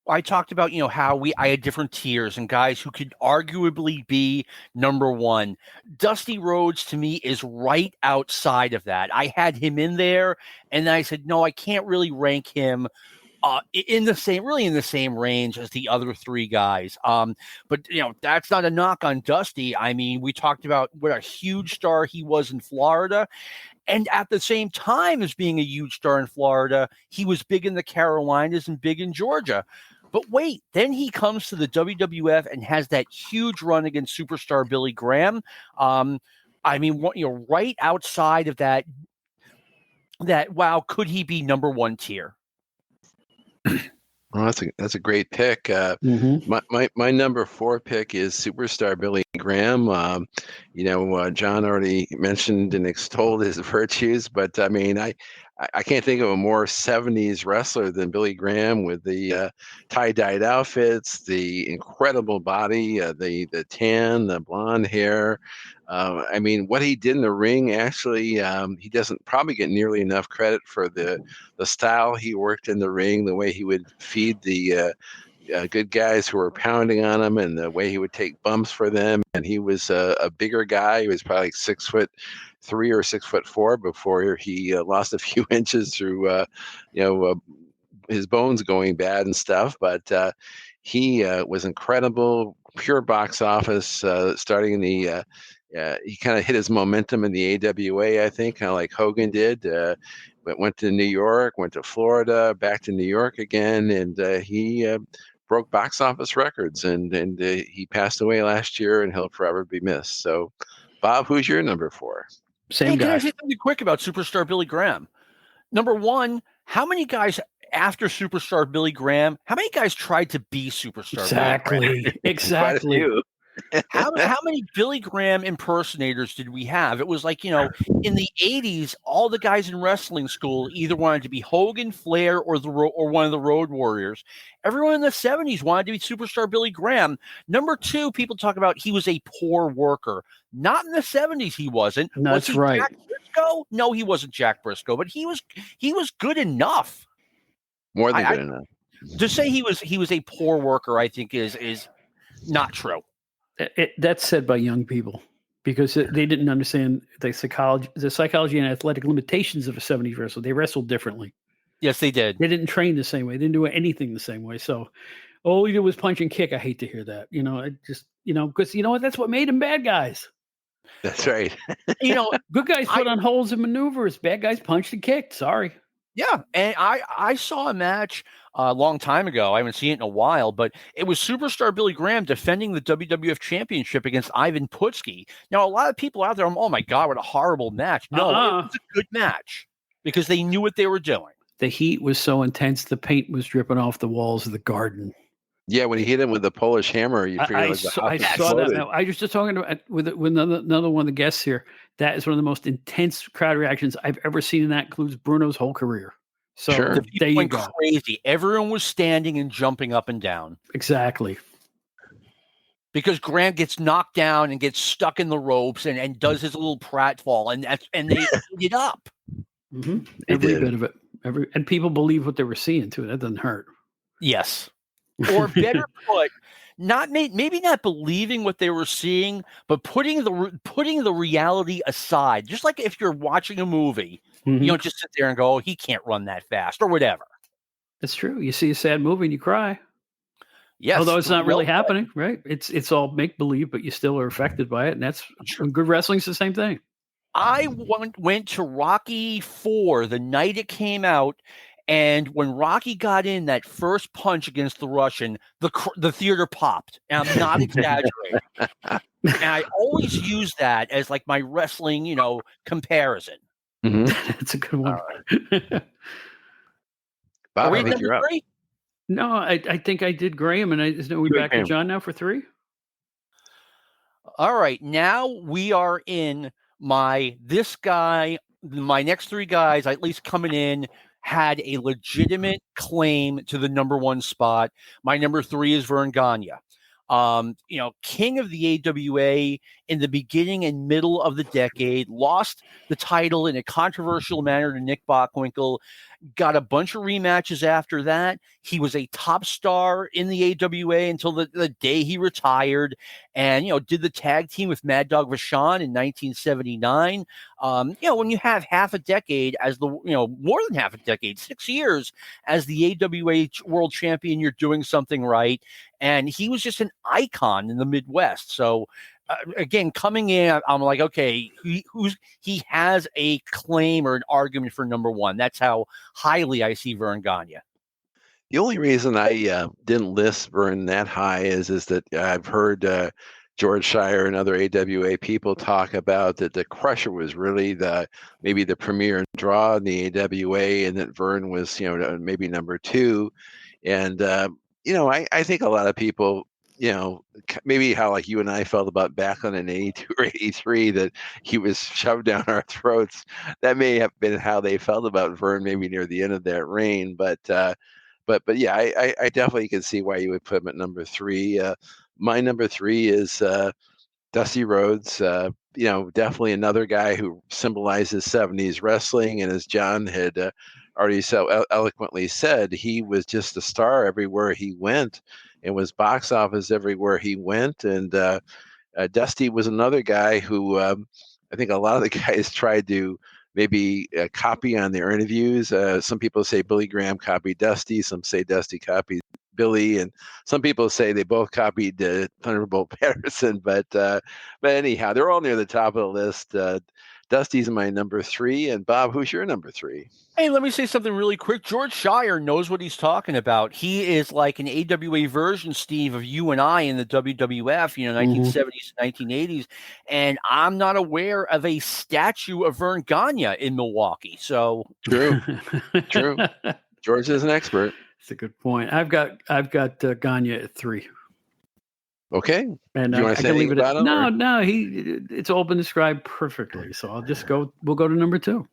I talked about, how I had different tiers and guys who could arguably be number 1. Dusty Rhodes to me is right outside of that. I had him in there and I said, no, I can't really rank him in the same range as the other 3 guys. But that's not a knock on Dusty. I mean, we talked about what a huge star he was in Florida. And at the same time as being a huge star in Florida, he was big in the Carolinas and big in Georgia. But wait, then he comes to the WWF and has that huge run against superstar Billy Graham. I mean, right outside of that, wow, could he be number 1 tier? Well, that's a great pick. My number 4 pick is superstar Billy Graham. John already mentioned and extolled his virtues, but I mean, I can't think of a more 70s wrestler than Billy Graham, with the tie-dyed outfits, the incredible body, the tan, the blonde hair. I mean, what he did in the ring, actually, he doesn't probably get nearly enough credit for the style he worked in the ring, the way he would feed the good guys who were pounding on him, and the way he would take bumps for them. And he was a bigger guy. He was probably like 6'3" or 6'4" before he lost a few inches through his bones going bad and stuff. But he was incredible, pure box office, starting in the he kind of hit his momentum in the AWA, I think, kind of like Hogan did. But went to New York, went to Florida, back to New York again, and he broke box office records. And he passed away last year, and he'll forever be missed. So, Bob, who's your number 4? Same guy. Can I say something quick about superstar Billy Graham? Number 1, how many guys after superstar Billy Graham, how many guys tried to be superstar Billy Graham? Exactly. How many Billy Graham impersonators did we have? It was like, in the 80s, all the guys in wrestling school either wanted to be Hogan, Flair, or one of the Road Warriors. Everyone in the 70s wanted to be superstar Billy Graham. Number 2, people talk about he was a poor worker. Not in the 70s, he wasn't. That's right. Jack Briscoe? No, he wasn't Jack Briscoe, but he was good enough. More than good enough. To say he was a poor worker, I think is not true. That's said by young people because they didn't understand the psychology and athletic limitations of a 70s wrestler. They wrestled differently. Yes, they did. They didn't train the same way. They didn't do anything the same way. So all he did was punch and kick. I hate to hear that. Because you know what? That's what made them bad guys. That's right. Good guys put on holds and maneuvers. Bad guys punched and kicked. Sorry. Yeah, and I saw a match a long time ago. I haven't seen it in a while, but it was superstar Billy Graham defending the WWF Championship against Ivan Putski. Now, a lot of people out there are, oh my God, what a horrible match. No, it was a good match because they knew what they were doing. The heat was so intense, the paint was dripping off the walls of the garden. Yeah, when he hit him with the Polish hammer, you figured I saw that. I was just talking about with another one of the guests here. That is one of the most intense crowd reactions I've ever seen, and that includes Bruno's whole career. So sure. There you go. Crazy. Everyone was standing and jumping up and down. Exactly. Because Grant gets knocked down and gets stuck in the ropes and does his little pratfall, and they eat it up. Mm-hmm. Every bit of it. And people believe what they were seeing too. That doesn't hurt. Yes. Or better put, maybe not believing what they were seeing, but putting the reality aside. Just like if you're watching a movie, you don't just sit there and go, oh, he can't run that fast or whatever. That's true. You see a sad movie and you cry. Yes. Although it's not really happening, right? It's all make believe, but you still are affected by it, and that's good wrestling's the same thing. I went to Rocky IV the night it came out, and when Rocky got in that first punch against the Russian, the theater popped. And I'm not exaggerating. And I always use that as like my wrestling, comparison. Mm-hmm. That's a good one. Bob, Are we I think number you're up. 3? No, I think I did Graham, and are we back to John now for 3? All right, now we are in my next 3 guys, at least coming in, had a legitimate claim to the number 1 spot. My number 3 is Vern Gagne. King of the AWA in the beginning and middle of the decade, lost the title in a controversial manner to Nick Bockwinkel, got a bunch of rematches after that. He was a top star in the AWA until the day he retired, and did the tag team with Mad Dog Vachon in 1979. When you have half a decade as more than half a decade, 6 years as the AWA world champion, you're doing something right. And he was just an icon in the Midwest. So again, coming in, I'm like, okay, he has a claim or an argument for number 1. That's how highly I see Vern Gagne. The only reason I didn't list Vern that high is that I've heard George Shire and other AWA people talk about that the Crusher was really maybe the premier draw in the AWA, and that Vern was maybe number 2. And I think a lot of people, maybe how like you and I felt about Backlund in 82 or 83, that he was shoved down our throats. That may have been how they felt about Vern maybe near the end of that reign. But yeah, I definitely can see why you would put him at number 3. My number 3 is Dusty Rhodes. Definitely another guy who symbolizes 70s wrestling. And as John had already so eloquently said, he was just a star everywhere he went, and was box office everywhere he went. And Dusty was another guy who I think a lot of the guys tried to maybe copy on their interviews. Some people say Billy Graham copied Dusty. Some say Dusty copied Billy, and some people say they both copied Thunderbolt Patterson. But anyhow, they're all near the top of the list. Dusty's my number 3. And Bob, who's your number 3? Hey, let me say something really quick. George Shire knows what he's talking about. He is like an AWA version, Steve, of you and I in the WWF, 1970s, 1980s. And I'm not aware of a statue of Vern Gagne in Milwaukee. So True. George is an expert. That's a good point. I've got Gagne at 3. Okay. And do you want to say anything about him? No. It's all been described perfectly. So I'll just go. We'll go to number 2.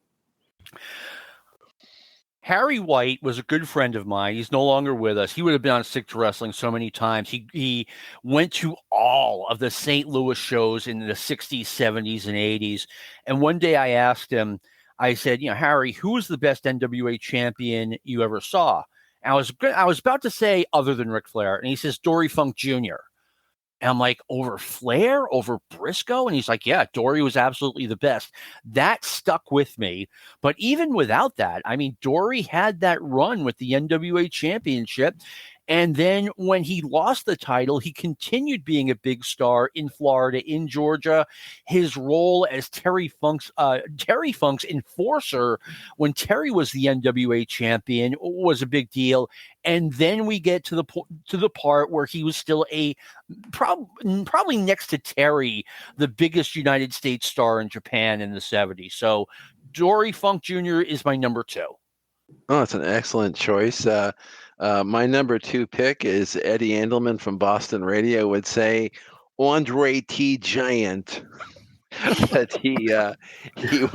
Harry White was a good friend of mine. He's no longer with us. He would have been on Stick to Wrestling so many times. He went to all of the St. Louis shows in the 60s, 70s, and 80s. And one day I asked him, I said, Harry, who was the best NWA champion you ever saw? And I was about to say other than Ric Flair. And he says, Dory Funk Jr. And I'm like, over Flair, over Briscoe? And he's like, yeah, Dory was absolutely the best. That stuck with me. But even without that, I mean, Dory had that run with the NWA championship. And then when he lost the title, he continued being a big star in Florida, in Georgia. His role as Terry Funk's enforcer when Terry was the NWA champion was a big deal. And then we get to the part where he was still probably next to Terry, the biggest United States star in Japan in the 70s. So Dory Funk Jr. is my number 2. Oh, it's an excellent choice. My number 2 pick is Eddie Andelman from Boston Radio would say Andre T. Giant. But he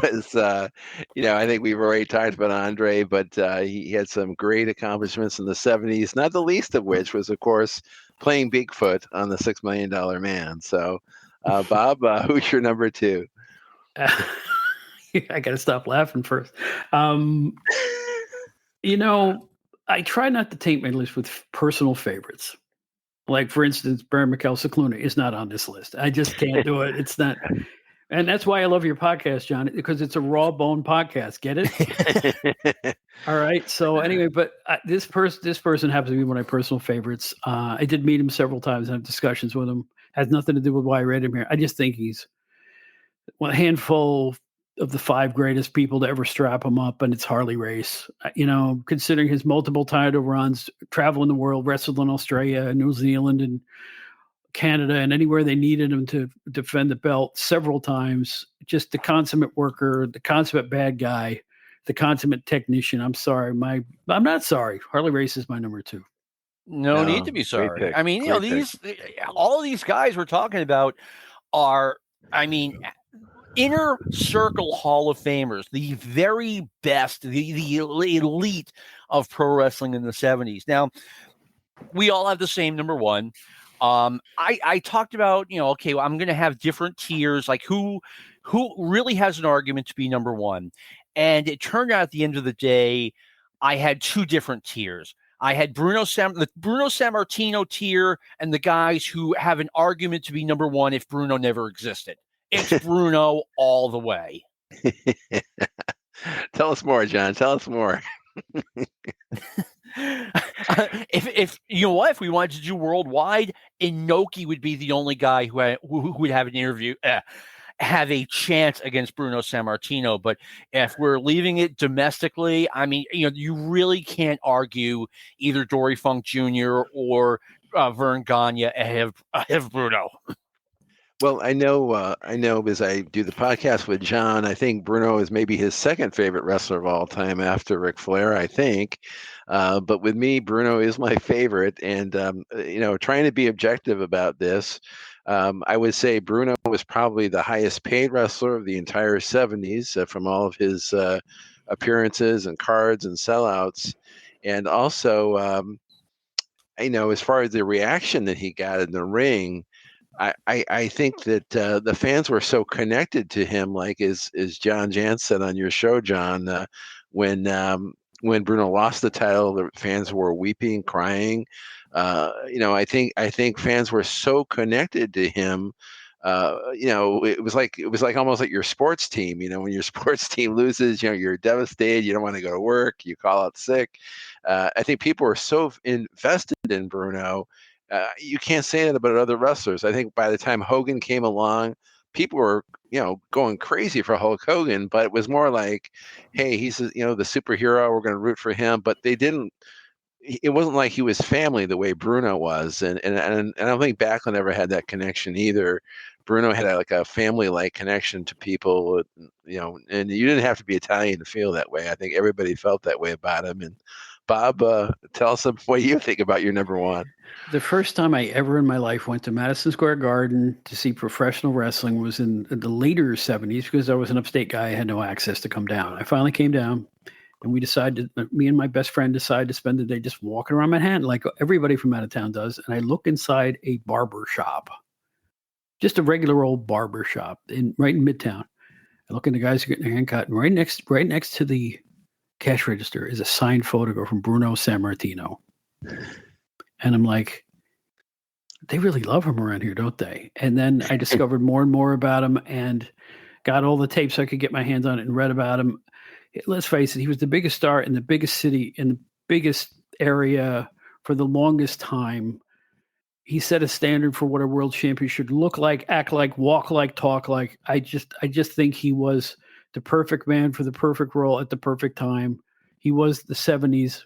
was, I think we've already talked about Andre, but he had some great accomplishments in the 70s, not the least of which was, of course, playing Bigfoot on the $6 Million Man. So, Bob, who's your number 2? I got to stop laughing first. I try not to taint my list with personal favorites. Like, for instance, Baron Mikel Cicluna is not on this list. I just can't do it. It's not. And that's why I love your podcast, John, because it's a raw bone podcast. Get it? All right. So anyway, but this person happens to be one of my personal favorites. I did meet him several times and have discussions with him. Has nothing to do with why I read him here. I just think he's a handful of the 5 greatest people to ever strap him up, and it's Harley Race. Considering his multiple title runs, traveling the world, wrestled in Australia and New Zealand and Canada and anywhere they needed him to defend the belt several times. Just the consummate worker, the consummate bad guy, the consummate technician. I'm not sorry. Harley Race is my number 2. No need to be sorry. pick. I mean, all of these guys we're talking about are, inner circle Hall of Famers, the very best, the elite of pro wrestling in the 70s. Now, we all have the same number 1. I talked about, okay, well, I'm going to have different tiers, like who really has an argument to be number 1. And it turned out at the end of the day, I had 2 different tiers. I had the Bruno Sammartino tier and the guys who have an argument to be number 1 if Bruno never existed. It's Bruno all the way. Tell us more, John. Tell us more. If we wanted to do worldwide, Inoki would be the only guy who would have an interview, have a chance against Bruno Sammartino. But if we're leaving it domestically, you really can't argue either Dory Funk Jr. or Vern Gagne ahead of Bruno. Well, I know as I do the podcast with John, I think Bruno is maybe his second favorite wrestler of all time after Ric Flair, I think. But with me, Bruno is my favorite. And, trying to be objective about this, I would say Bruno was probably the highest paid wrestler of the entire 70s from all of his appearances and cards and sellouts. And also, as far as the reaction that he got in the ring, I think that the fans were so connected to him, like as John Jantz said on your show, John, when Bruno lost the title, the fans were weeping, crying. I think fans were so connected to him. It was like almost like your sports team. When your sports team loses, you're devastated. You don't want to go to work. You call out sick. I think people were so invested in Bruno. You can't say that about other wrestlers. I think by the time Hogan came along, people were, going crazy for Hulk Hogan, but it was more like, hey, he's, the superhero. We're going to root for him. But it wasn't like he was family the way Bruno was. And I don't think Backlund ever had that connection either. Bruno had a family-like connection to people, and you didn't have to be Italian to feel that way. I think everybody felt that way about him. And Bob, tell us what you think about your number 1. The first time I ever in my life went to Madison Square Garden to see professional wrestling was in the later 70s because I was an upstate guy. I had no access to come down. I finally came down, and me and my best friend decided to spend the day just walking around Manhattan like everybody from out of town does. And I look inside a barber shop, just a regular old barber shop right in Midtown. I look at the guys getting their hand cut, and right next to the cash register is a signed photograph from Bruno Sammartino. And I'm like, they really love him around here, don't they? And then I discovered more and more about him and got all the tapes I could get my hands on it and read about him. Let's face it, he was the biggest star in the biggest city, in the biggest area for the longest time. He set a standard for what a world champion should look like, act like, walk like, talk like. I just think he was the perfect man for the perfect role at the perfect time. He was the 70s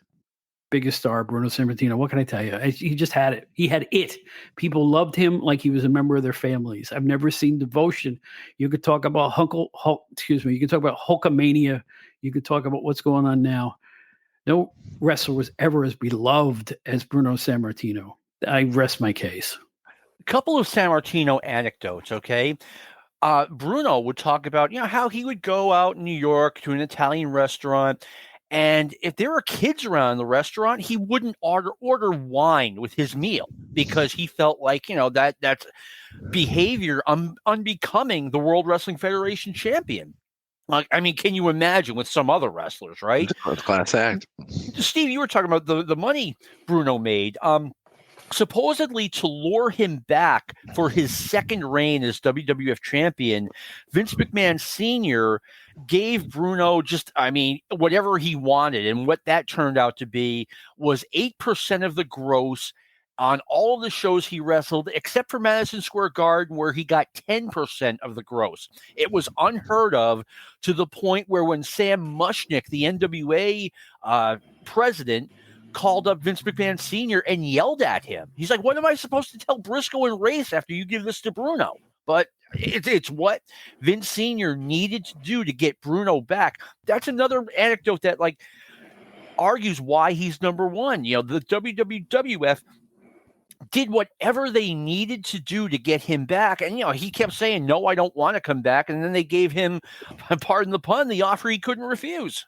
biggest star, Bruno Sammartino. What can I tell you? He just had it. He had it. People loved him like he was a member of their families. I've never seen devotion. You could talk about you could talk about Hulkamania. You could talk about what's going on now. No wrestler was ever as beloved as Bruno Sammartino. I rest my case. A couple of Sammartino anecdotes, okay? Bruno would talk about, how he would go out in New York to an Italian restaurant, and if there were kids around the restaurant, he wouldn't order wine with his meal because he felt like, that's behavior unbecoming the World Wrestling Federation champion. Can you imagine with some other wrestlers, right? Class act. Steve, you were talking about the money Bruno made. supposedly to lure him back for his second reign as WWF champion, Vince McMahon Sr. gave Bruno whatever he wanted. And what that turned out to be was 8% of the gross on all of the shows he wrestled, except for Madison Square Garden, where he got 10% of the gross. It was unheard of, to the point where when Sam Mushnick, the NWA president, called up Vince McMahon Sr. and yelled at him. He's like, what am I supposed to tell Briscoe and Race after you give this to Bruno? But it's what Vince Sr. needed to do to get Bruno back. That's another anecdote that argues why he's number one. The WWF did whatever they needed to do to get him back. And, he kept saying, no, I don't want to come back. And then they gave him, pardon the pun, the offer he couldn't refuse.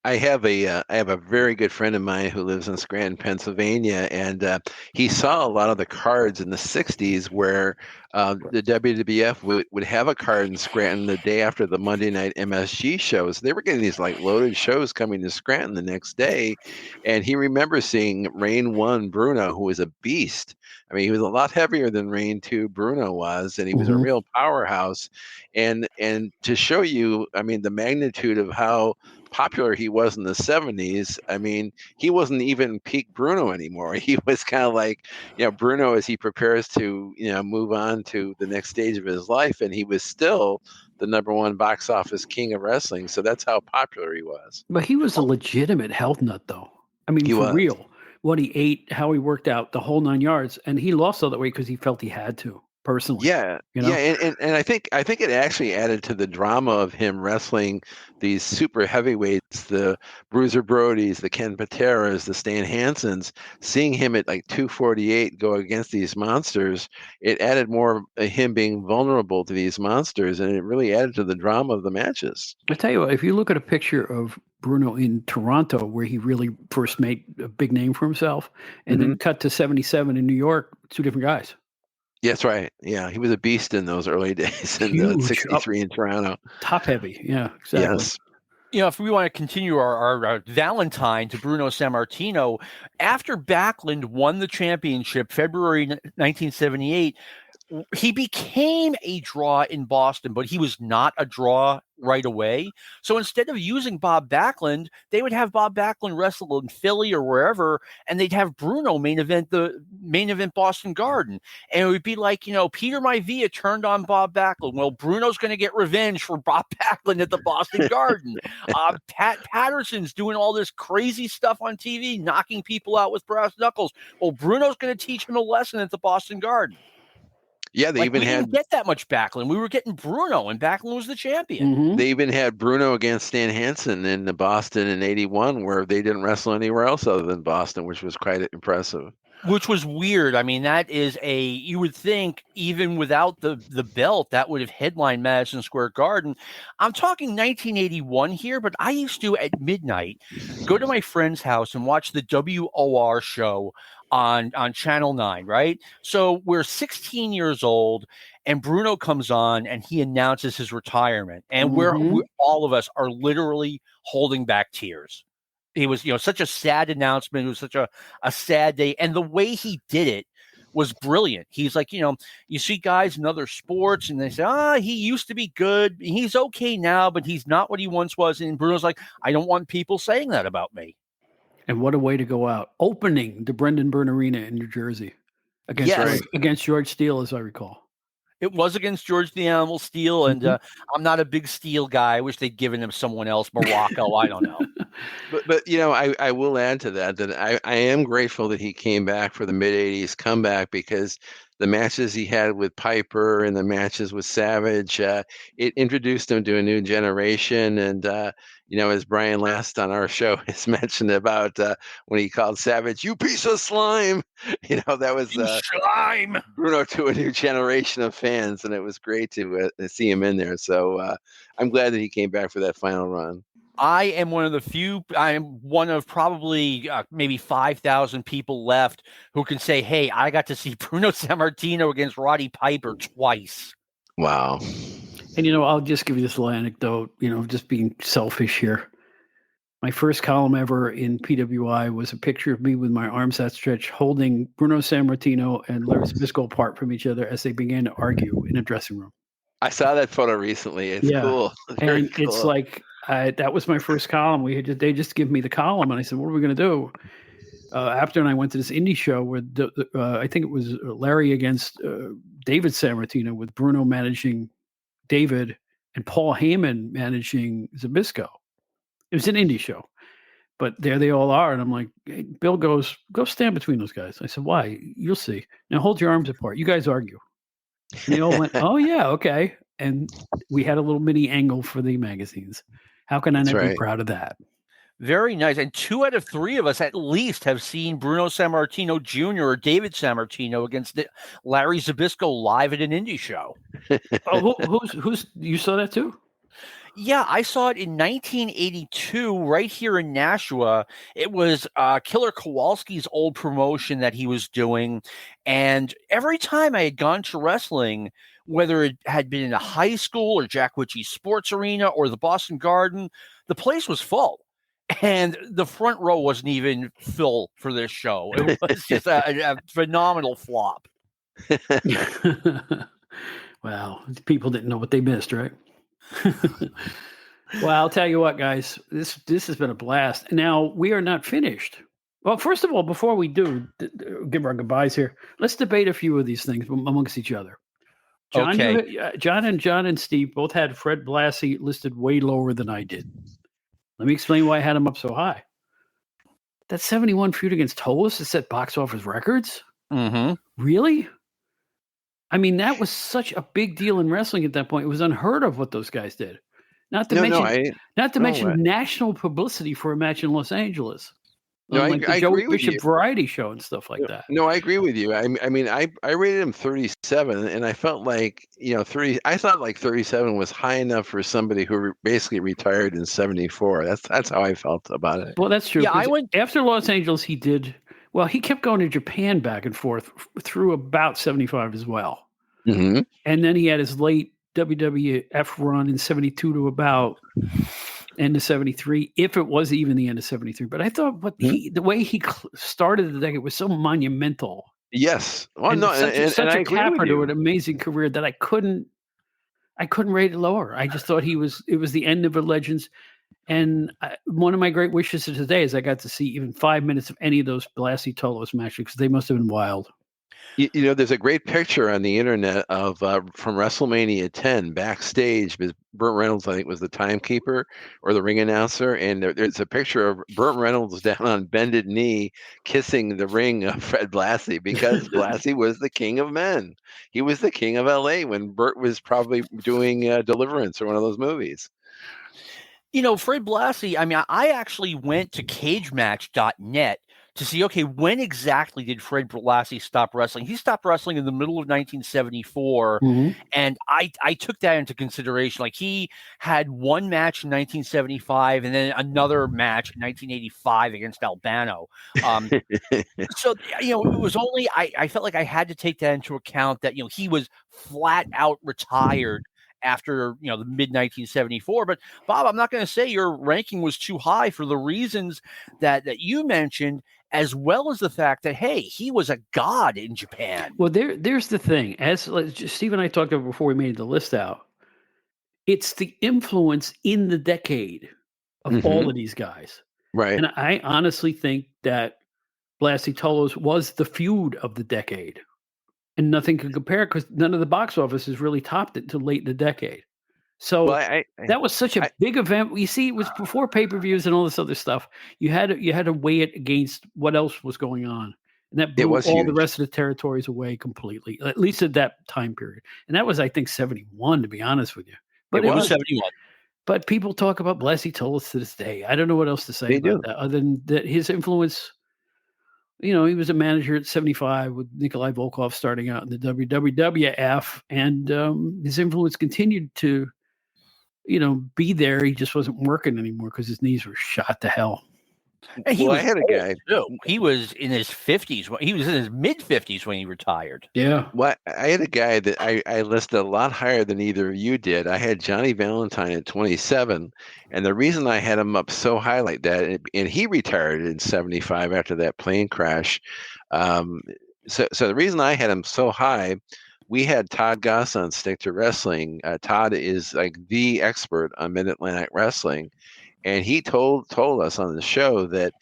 I have a very good friend of mine who lives in Scranton, Pennsylvania, and he saw a lot of the cards in the '60s where the WWF would have a card in Scranton the day after the Monday night MSG shows. They were getting these loaded shows coming to Scranton the next day, and he remembers seeing Reign 1 Bruno, who was a beast. I mean, he was a lot heavier than Reign 2 Bruno was, and he was a real powerhouse. And to show you, I mean, the magnitude of how popular he was in the 70s. I mean, he wasn't even peak Bruno anymore. He was kind of like, Bruno as he prepares to, move on to the next stage of his life. And he was still the number one box office king of wrestling. So that's how popular he was. But he was a legitimate health nut, though. I mean, for real. What he ate, how he worked out, the whole 9 yards. And he lost all that weight because he felt he had to. Personally, yeah, and I think it actually added to the drama of him wrestling these super heavyweights, the Bruiser Brodies, the Ken Pateras, the Stan Hansens. Seeing him at 248 go against these monsters, it added more of him being vulnerable to these monsters, and it really added to the drama of the matches. I tell you what, if you look at a picture of Bruno in Toronto, where he really first made a big name for himself, and then cut to 77 in New York, two different guys. Yes, right. Yeah, he was a beast in those early days in 63 in Toronto. Top heavy. Yeah, exactly. Yes. If we want to continue our Valentine to Bruno Sammartino, after Backlund won the championship February 1978, he became a draw in Boston, but he was not a draw right away. So instead of using Bob Backlund, they would have Bob Backlund wrestle in Philly or wherever, and they'd have Bruno main event Boston Garden. And it would be like, Peter Maivia turned on Bob Backlund. Well, Bruno's going to get revenge for Bob Backlund at the Boston Garden. Pat Patterson's doing all this crazy stuff on TV, knocking people out with brass knuckles. Well, Bruno's going to teach him a lesson at the Boston Garden. Yeah, they even didn't get that much Backlund. We were getting Bruno, and Backlund was the champion. They even had Bruno against Stan Hansen in the Boston in '81, where they didn't wrestle anywhere else other than Boston, which was quite impressive. Which was weird. I mean, that is you would think even without the belt, that would have headlined Madison Square Garden. I'm talking 1981 here, but I used to, at midnight, go to my friend's house and watch the WOR show on Channel 9, right? So we're 16 years old, and Bruno comes on, and he announces his retirement. And we're all of us are literally holding back tears. It was, such a sad announcement. It was such a sad day. And the way he did it was brilliant. He's like, you see guys in other sports and they say, he used to be good. He's okay now, but he's not what he once was. And Bruno's like, I don't want people saying that about me. And what a way to go out. Opening the Brendan Byrne Arena in New Jersey against George Steele, as I recall. It was against George the Animal Steele, and I'm not a big Steele guy. I wish they'd given him someone else, Morocco. I don't know. But I will add to that I am grateful that he came back for the mid-'80s comeback, because the matches he had with Piper and the matches with Savage, it introduced him to a new generation. And, as Brian Last on our show has mentioned about when he called Savage, "You piece of slime," that was slime Bruno to a new generation of fans. And it was great to see him in there. So I'm glad that he came back for that final run. I am one of probably maybe 5,000 people left who can say, hey, I got to see Bruno Sammartino against Roddy Piper twice. Wow. And, I'll just give you this little anecdote, just being selfish here. My first column ever in PWI was a picture of me with my arms outstretched, holding Bruno Sammartino and Larry Zbyszko apart from each other as they began to argue in a dressing room. I saw that photo recently. It's cool. Very and cool. It's like that was my first column. They just give me the column, and I said, "What are we going to do?" After, and I went to this indie show where I think it was Larry against David Sammartino, with Bruno managing David and Paul Heyman managing Zbyszko. It was an indie show, but there they all are. And I'm like, hey, Bill goes, "Go stand between those guys." I said, "Why? You'll see. Now hold your arms apart. You guys argue." And they all went, "Oh yeah, okay." And we had a little mini angle for the magazines. How can I not be proud of that? Very nice. And 2 out of 3 of us at least have seen Bruno Sammartino Jr. or David Sammartino against Larry Zbyszko live at an indie show. Oh, who's you saw that too? Yeah, I saw it in 1982 right here in Nashua. It was Killer Kowalski's old promotion that he was doing. And every time I had gone to wrestling, whether it had been in a high school or Jack Ritchie's Sports Arena or the Boston Garden, the place was full. And the front row wasn't even full for this show. It was just a phenomenal flop. Wow. People didn't know what they missed, right? Well, I'll tell you what, guys, this has been a blast. Now, we are not finished. Well, first of all, before we do give our goodbyes here, let's debate a few of these things amongst each other. John and Steve both had Fred Blassie listed way lower than I did. Let me explain why I had him up so high. That 71 feud against Tolos to set box office records? Mm-hmm. Really? I mean, that was such a big deal in wrestling at that point. It was unheard of what those guys did. Not to mention national publicity for a match in Los Angeles. No, like the Joe Bishop variety show and stuff like that. No, I agree with you. I mean, I rated him 37, and I felt like, 30. I thought like 37 was high enough for somebody who basically retired in 74. That's how I felt about it. Well, that's true. Yeah, I went after Los Angeles. He kept going to Japan back and forth through about 75 as well. Mm-hmm. And then he had his late WWF run in 72 to about end of 73, if it was even the end of 73. But I thought the way he started the decade was so monumental. Yes. Well, and such a capper to an amazing career that I couldn't rate it lower. I just thought it was the end of a Legends. And one of my great wishes of today is I got to see even 5 minutes of any of those Blassie Tolos matches, because they must have been wild. There's a great picture on the internet of from WrestleMania 10 backstage, because Burt Reynolds, I think, was the timekeeper or the ring announcer, and there's a picture of Burt Reynolds down on bended knee kissing the ring of Fred Blassie, because Blassie was the king of men. He was the king of LA when Burt was probably doing Deliverance or one of those movies. Fred Blassie, I mean, I actually went to cagematch.net to see, okay, when exactly did Fred Blassie stop wrestling? He stopped wrestling in the middle of 1974, and I took that into consideration. Like, he had one match in 1975 and then another match in 1985 against Albano. So, it was only, I felt like I had to take that into account, that, he was flat out retired after the mid 1974. But Bob, I'm not going to say your ranking was too high for the reasons that you mentioned, as well as the fact that, hey, he was a god in Japan. Well, there's the thing. As Steve and I talked about before we made the list out, it's the influence in the decade of all of these guys. Right. And I honestly think that Blassie Tolos was the feud of the decade. And nothing could compare, because none of the box offices really topped it until late in the decade. So that was such a big event. You see, it was before pay-per-views and all this other stuff. You had to weigh it against what else was going on, and that blew all the rest of the territories away completely. At least at that time period, and that was, I think, 71. To be honest with you, but it was 71. But people talk about Blassie Tolos to this day. I don't know what else to say about that, other than that his influence. He was a manager at 75 with Nikolai Volkov starting out in the WWF, and his influence continued to, be there. He just wasn't working anymore because his knees were shot to hell. And he Well, was I had a old, guy. too. He was in his 50s. He was in his mid-50s when he retired. Yeah. Well, I had a guy that I listed a lot higher than either of you did. I had Johnny Valentine at 27, and the reason I had him up so high like that, and he retired in 75 after that plane crash. Um, so the reason I had him so high, we had Todd Goss on Stick to Wrestling. Todd is like the expert on Mid-Atlantic wrestling, and he told us on the show that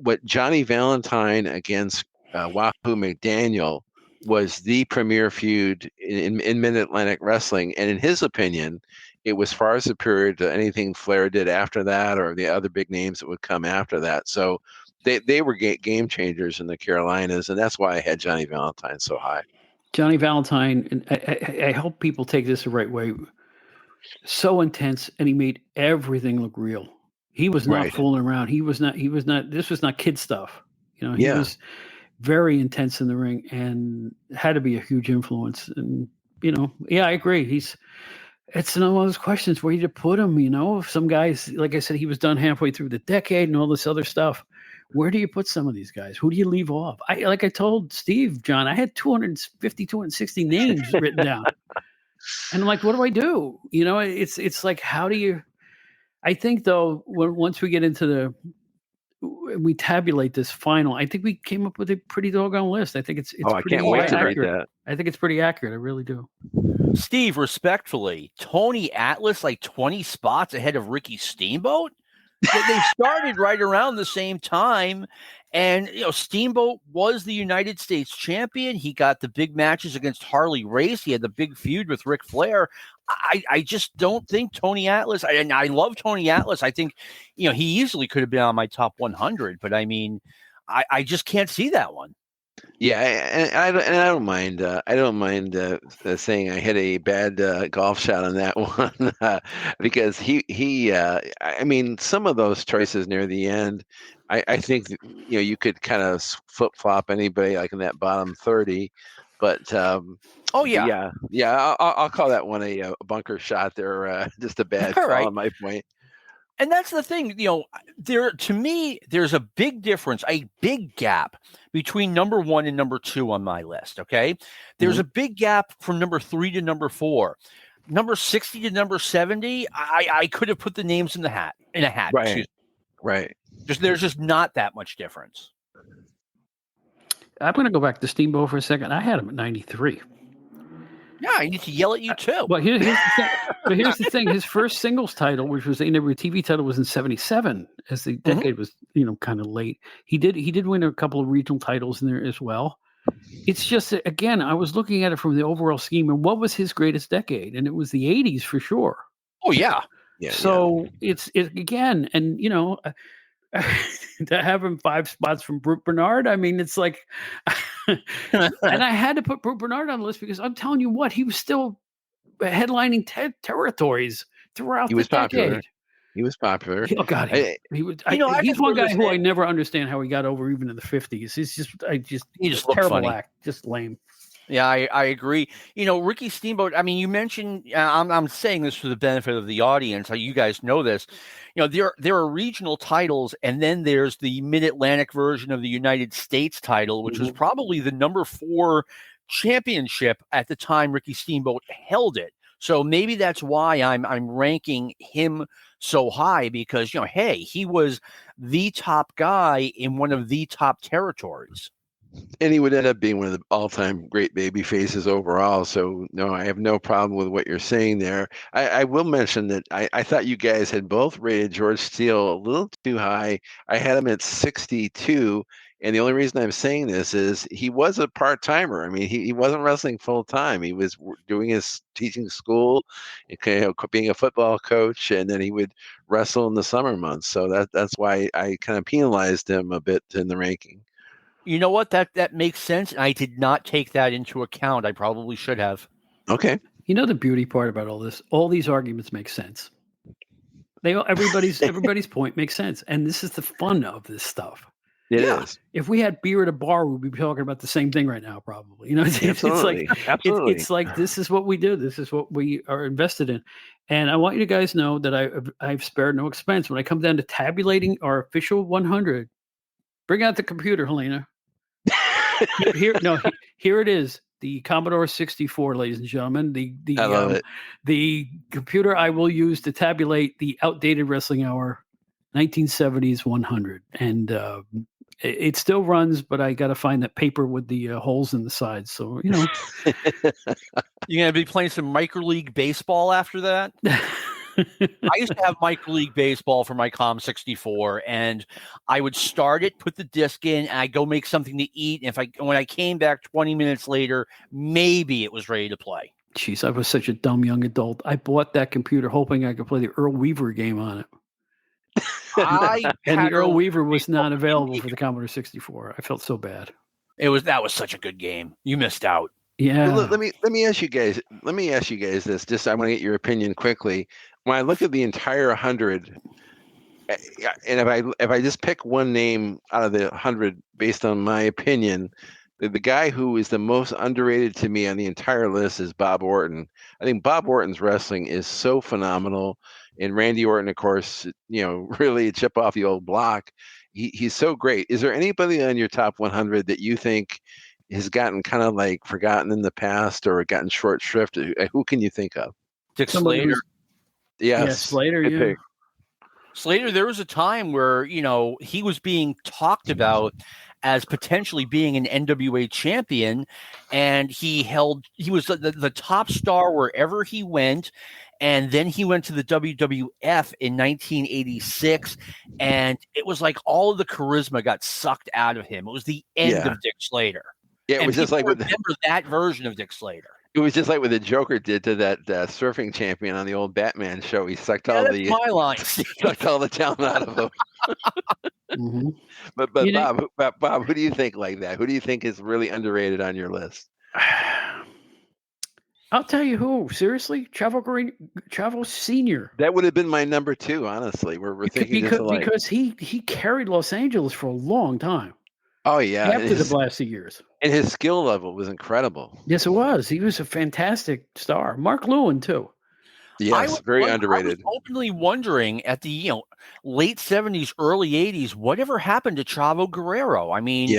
what Johnny Valentine against Wahoo McDaniel was the premier feud in Mid-Atlantic wrestling, and in his opinion, it was far superior to anything Flair did after that, or the other big names that would come after that. So they were game changers in the Carolinas, and that's why I had Johnny Valentine so high. Johnny Valentine, and I hope people take this the right way. So intense, and he made everything look real. He was not Right. fooling around. He was not. This was not kid stuff. He Yeah. was very intense in the ring, and had to be a huge influence. And yeah, I agree. It's one of those questions where you to put him. If some guys, like I said, he was done halfway through the decade and all this other stuff. Where do you put some of these guys? Who do you leave off? I told Steve, John, I had 250, 260 names written down. And I'm like, what do I do? It's like, how do you? I think though, once we get into we tabulate this final, I think we came up with a pretty doggone list. I think it's I pretty can't wait to read accurate. that. I think it's pretty accurate. I really do. Steve, respectfully, Tony Atlas like 20 spots ahead of Ricky Steamboat. They started right around the same time. And, Steamboat was the United States champion. He got the big matches against Harley Race. He had the big feud with Ric Flair. I just don't think Tony Atlas, and I love Tony Atlas. I think, he easily could have been on my top 100. But, I mean, I just can't see that one. Yeah, and I don't mind. I don't mind saying I hit a bad golf shot on that one because he. I mean, some of those choices near the end, I think you could kind of flip flop anybody like in that bottom 30, but. Oh yeah, I'll call that one a bunker shot there. Just a bad call on my point. And that's the thing, to me, there's a big difference, a big gap between number 1 and number 2 on my list. Okay. There's a big gap from number 3 to number 4, number 60 to number 70. I could have put the names in a hat. Right. Right. There's just not that much difference. I'm going to go back to Steamboat for a second. I had him at 93. Yeah, I need to yell at you too. But here's the thing. His first singles title, which was the NWTV title, was in 77, as the decade was, kind of late. He did win a couple of regional titles in there as well. It's just that, again, I was looking at it from the overall scheme, and what was his greatest decade? And it was the 80s for sure. Oh yeah. So it's again, and to have him 5 spots from Brute Bernard, I mean, it's like, and I had to put Brute Bernard on the list because I'm telling you what, he was still headlining territories throughout the decade. He was popular. Oh God, he was. He's one guy who I never understand how he got over even in the 50s. He's just terrible funny. act, just lame. Yeah, I agree. Ricky Steamboat, I mean, you mentioned, I'm saying this for the benefit of the audience. You guys know this. There are regional titles, and then there's the Mid-Atlantic version of the United States title, which was probably the number 4 championship at the time Ricky Steamboat held it. So maybe that's why I'm ranking him so high because, hey, he was the top guy in one of the top territories. And he would end up being one of the all-time great baby faces overall. So, no, I have no problem with what you're saying there. I will mention that I thought you guys had both rated George Steele a little too high. I had him at 62. And the only reason I'm saying this is he was a part-timer. I mean, he wasn't wrestling full-time. He was doing his teaching school, being a football coach, and then he would wrestle in the summer months. So that's why I kind of penalized him a bit in the ranking. You know what? That makes sense. I did not take that into account. I probably should have. Okay. The beauty part about all these arguments make sense. Everybody's point makes sense. And this is the fun of this stuff. It Yeah. is. If we had beer at a bar, we'd be talking about the same thing right now, probably. You know, Absolutely. Absolutely. it's like this is what we do. This is what we are invested in, and I want you guys know that I've spared no expense when I come down to tabulating our official 100. Bring out the computer, Helena. Here it is. The Commodore 64, ladies and gentlemen. I love it. The computer I will use to tabulate the outdated Wrestling Hour 1970s 100, and it still runs, but I got to find that paper with the holes in the sides. So you're gonna be playing some microleague baseball after that. I used to have microleague baseball for my Com 64, and I would start it, put the disc in, and I go make something to eat. And when I came back 20 minutes later, maybe it was ready to play. Jeez, I was such a dumb young adult. I bought that computer hoping I could play the Earl Weaver game on it. And the Earl Weaver was not available for the Commodore 64. I felt so bad. That was such a good game. You missed out. Yeah. Well, let me ask you guys. Let me ask you guys this. Just I want to get your opinion quickly. When I look at the entire 100, and if I just pick one name out of the 100 based on my opinion, the guy who is the most underrated to me on the entire list is Bob Orton. I think Bob Orton's wrestling is so phenomenal, and Randy Orton, of course, really a chip off the old block. He's so great. Is there anybody on your top 100 that you think has gotten kind of like forgotten in the past or gotten short shrift? Who can you think of? Dick Slater. Yes, Slater. Yeah. Pick. Slater, there was a time where, he was being talked about as potentially being an NWA champion, and he was the top star wherever he went. And then he went to the WWF in 1986, and it was like all of the charisma got sucked out of him. It was the end of Dick Slater. Yeah, it was just like remember that version of Dick Slater. It was just like what the Joker did to that surfing champion on the old Batman show. He sucked all the my line. sucked all the talent out of him. Mm-hmm. But Bob, who do you think like that? Who do you think is really underrated on your list? I'll tell you who. Seriously, Chavo Senior. That would have been my number 2. Honestly, we're thinking because he carried Los Angeles for a long time. Oh yeah, after the Blasty years, and his skill level was incredible. Yes, it was. He was a fantastic star. Mark Lewin too. Yes, very underrated. I was openly wondering at the late 70s, early 80s, whatever happened to Chavo Guerrero? I mean,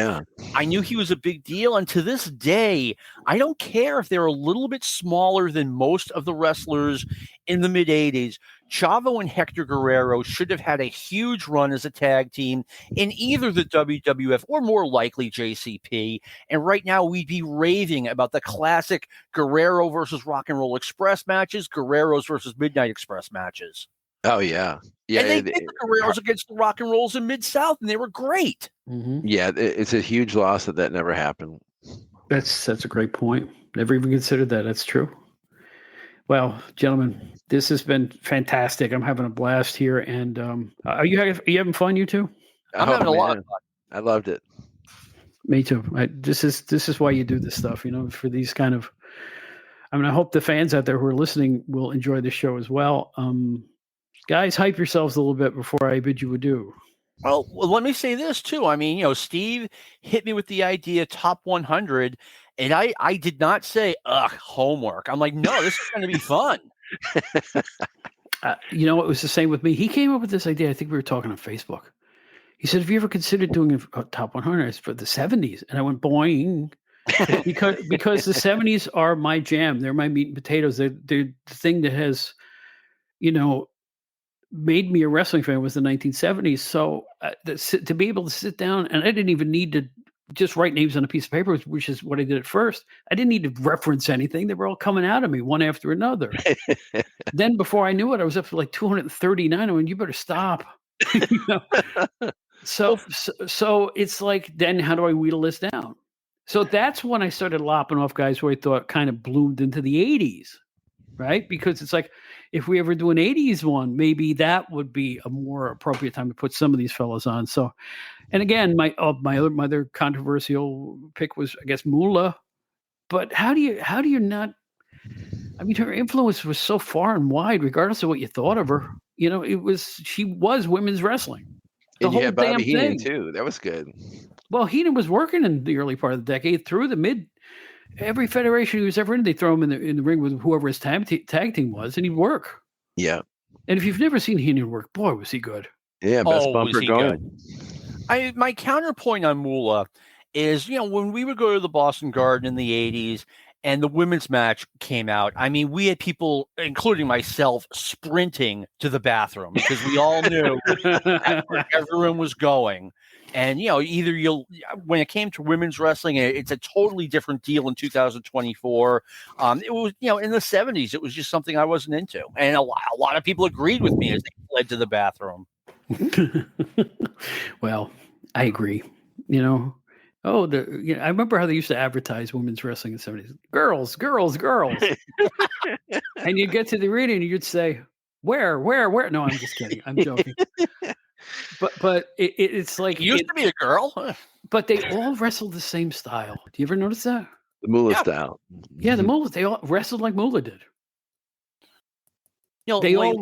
I knew he was a big deal, and to this day, I don't care if they're a little bit smaller than most of the wrestlers in the mid 80s. Chavo and Hector Guerrero should have had a huge run as a tag team in either the WWF or more likely JCP. And right now we'd be raving about the classic Guerrero versus Rock and Roll Express matches, Guerreros versus Midnight Express matches. Oh, yeah. Yeah. And they did the Guerreros against the Rock and Rolls in Mid-South, and they were great. Mm-hmm. Yeah, it's a huge loss that never happened. That's a great point. Never even considered that. That's true. Well, gentlemen, this has been fantastic. I'm having a blast here. And are you having fun, you two? I'm having a lot of fun. I loved it. Me too. This is why you do this stuff, for these kind of. I mean, I hope the fans out there who are listening will enjoy the show as well. Guys, hype yourselves a little bit before I bid you adieu. Well, let me say this too. I mean, Steve hit me with the idea top 100. And I did not say, homework. I'm like, no, this is going to be fun. It was the same with me. He came up with this idea. I think we were talking on Facebook. He said, have you ever considered doing a top 100 for the 70s? And I went, boing. because the 70s are my jam. They're my meat and potatoes. They're the thing that has, made me a wrestling fan was the 1970s. So to be able to sit down, and I didn't even need to just write names on a piece of paper, which is what I did at first. I didn't need to reference anything. They were all coming out of me one after another. Then before I knew it, I was up to like 239. I went, you better stop. So it's like, then how do I wheedle this down? So that's when I started lopping off guys who I thought kind of bloomed into the 80s, right? Because it's like, if we ever do an 80s one, maybe that would be a more appropriate time to put some of these fellas on. So, and again, my other controversial pick was, I guess, Moolah. But how do you not? I mean, her influence was so far and wide, regardless of what you thought of her. She was women's wrestling. The And you whole had Bobby damn Heenan thing. too. That was good. Well, Heenan was working in the early part of the decade through the mid. Every federation he was ever in, they throw him in the ring with whoever his tag team was, and he'd work. Yeah. And if you've never seen Heenan work, boy, was he good. Yeah, best Was bumper he going. good? My counterpoint on Moolah is, when we would go to the Boston Garden in the 80s and the women's match came out, I mean, we had people, including myself, sprinting to the bathroom because we all knew that's where everyone was going. And, when it came to women's wrestling, it's a totally different deal in 2024. It was, in the 70s, it was just something I wasn't into. And a lot of people agreed with me as they fled to the bathroom. Well, I agree. I remember how they used to advertise women's wrestling in the 70s. Girls, girls, girls. And you'd get to the arena and you'd say, where? No, I'm just kidding. I'm joking. But it's like It used to be a girl. But they all wrestled the same style. Do you ever notice that? The Moolah style. Yeah, the Moolah. They all wrestled like Moolah did. They were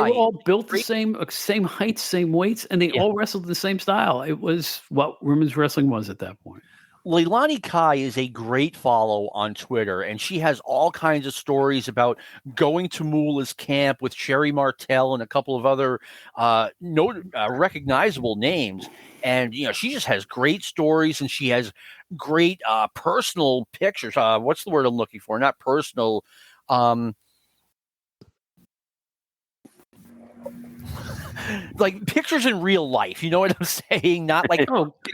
all built the same heights, same weights, and they all wrestled the same style. It was what women's wrestling was at that point. Leilani Kai is a great follow on Twitter, and she has all kinds of stories about going to Moolah's camp with Sherry Martel and a couple of other recognizable names. And, she just has great stories, and she has great personal pictures. What's the word I'm looking for? Not personal. Like pictures in real life. You know what I'm saying? Not like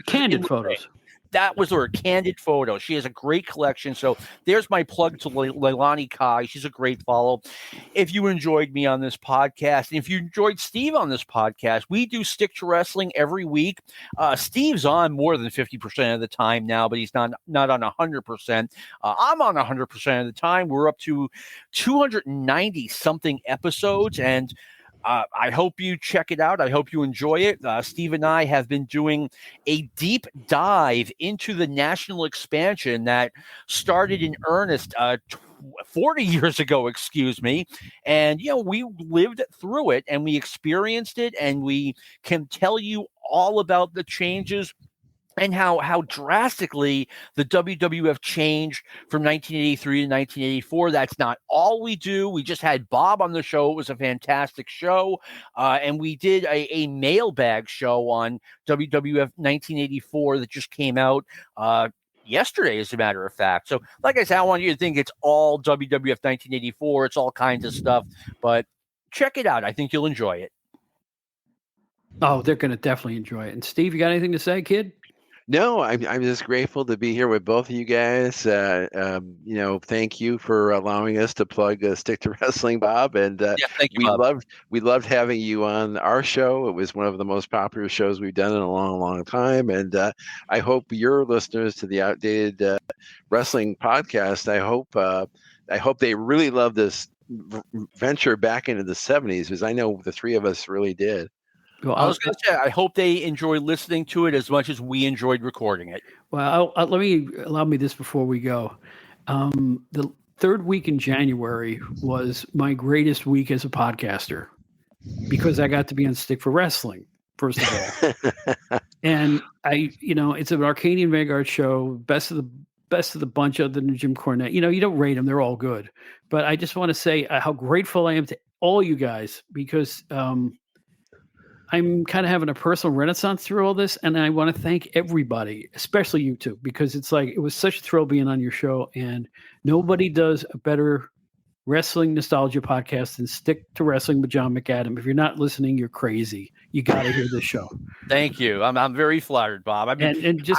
candid photos. That was her candid photo. She has a great collection. So there's my plug to Leilani Kai. She's a great follow. If you enjoyed me on this podcast, and if you enjoyed Steve on this podcast, we do Stick to Wrestling every week. Steve's on more than 50% of the time now, but he's not on 100%. I'm on 100% of the time. We're up to 290 something episodes, and I hope you check it out. I hope you enjoy it. Steve and I have been doing a deep dive into the national expansion that started in earnest 40 years ago, and, we lived through it and we experienced it, and we can tell you all about the changes and how drastically the WWF changed from 1983 to 1984. That's not all we do. We just had Bob on the show. It was a fantastic show. And we did a mailbag show on WWF 1984 that just came out yesterday, as a matter of fact. So, like I said, I want you to think it's all WWF 1984. It's all kinds of stuff. But check it out. I think you'll enjoy it. Oh, they're going to definitely enjoy it. And Steve, you got anything to say, kid? No, I'm just grateful to be here with both of you guys. Thank you for allowing us to plug Stick to Wrestling, Bob. And thank you, Bob. we loved having you on our show. It was one of the most popular shows we've done in a long, long time. And I hope your listeners to the Outdated Wrestling podcast, I hope they really love this venture back into the 70s, because I know the three of us really did. Well, I was going to say, I hope they enjoy listening to it as much as we enjoyed recording it. Well, allow me this before we go. The third week in January was my greatest week as a podcaster, because I got to be on Stick for Wrestling, first of all. And it's an Arcadian Vanguard show, best of the bunch other than Jim Cornette. You don't rate them. They're all good. But I just want to say how grateful I am to all you guys, because I'm kind of having a personal renaissance through all this, and I want to thank everybody, especially you two, because it was such a thrill being on your show, and nobody does a better wrestling nostalgia podcast than Stick to Wrestling with John McAdam. If you're not listening, you're crazy. You got to hear this show. Thank you. I'm very flattered, Bob. I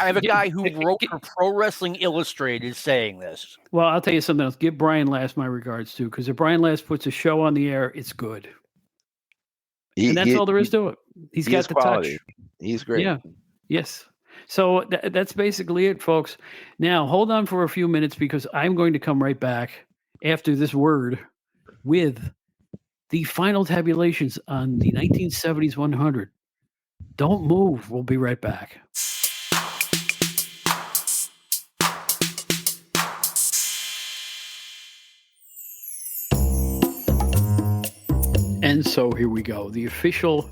have a guy who wrote for Pro Wrestling Illustrated saying this. Well, I'll tell you something else. Give Brian Last my regards too, because if Brian Last puts a show on the air, it's good. And that's all there is to it. He's got the quality. Touch. He's great. Yeah. Yes. So that's basically it, folks. Now, hold on for a few minutes, because I'm going to come right back after this word with the final tabulations on the 1970s 100. Don't move. We'll be right back. And so here we go. The official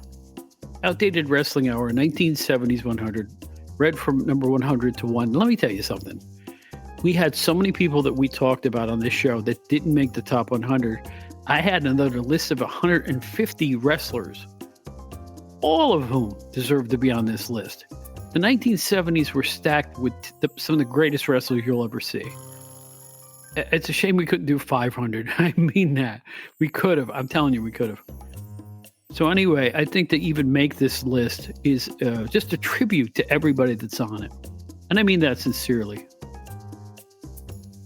Outdated Wrestling Hour, 1970s 100, read from number 100 to 1. Let me tell you something. We had so many people that we talked about on this show that didn't make the top 100. I had another list of 150 wrestlers, all of whom deserve to be on this list. The 1970s were stacked with some of the greatest wrestlers you'll ever see. It's a shame we couldn't do 500. I mean that. We could have. I'm telling you, we could have. So anyway, I think to even make this list is just a tribute to everybody that's on it. And I mean that sincerely.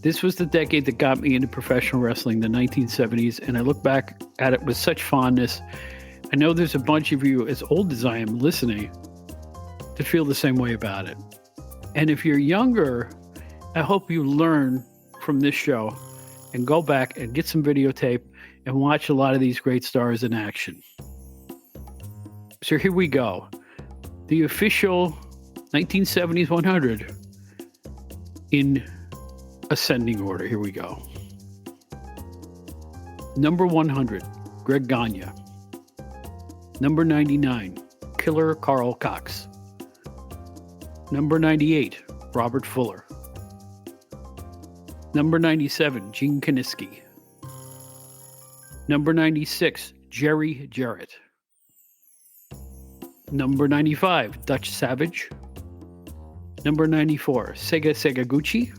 This was the decade that got me into professional wrestling, the 1970s, and I look back at it with such fondness. I know there's a bunch of you, as old as I am, listening, to feel the same way about it. And if you're younger, I hope you learn from this show and go back and get some videotape and watch a lot of these great stars in action. So here we go. The official 1970s 100 in ascending order. Here we go. Number 100, Greg Gagne. Number 99, Killer Carl Cox. Number 98, Robert Fuller. Number 97, Gene Kiniski. Number 96, Jerry Jarrett. Number 95, Dutch Savage. Number 94, Sega Segaguchi.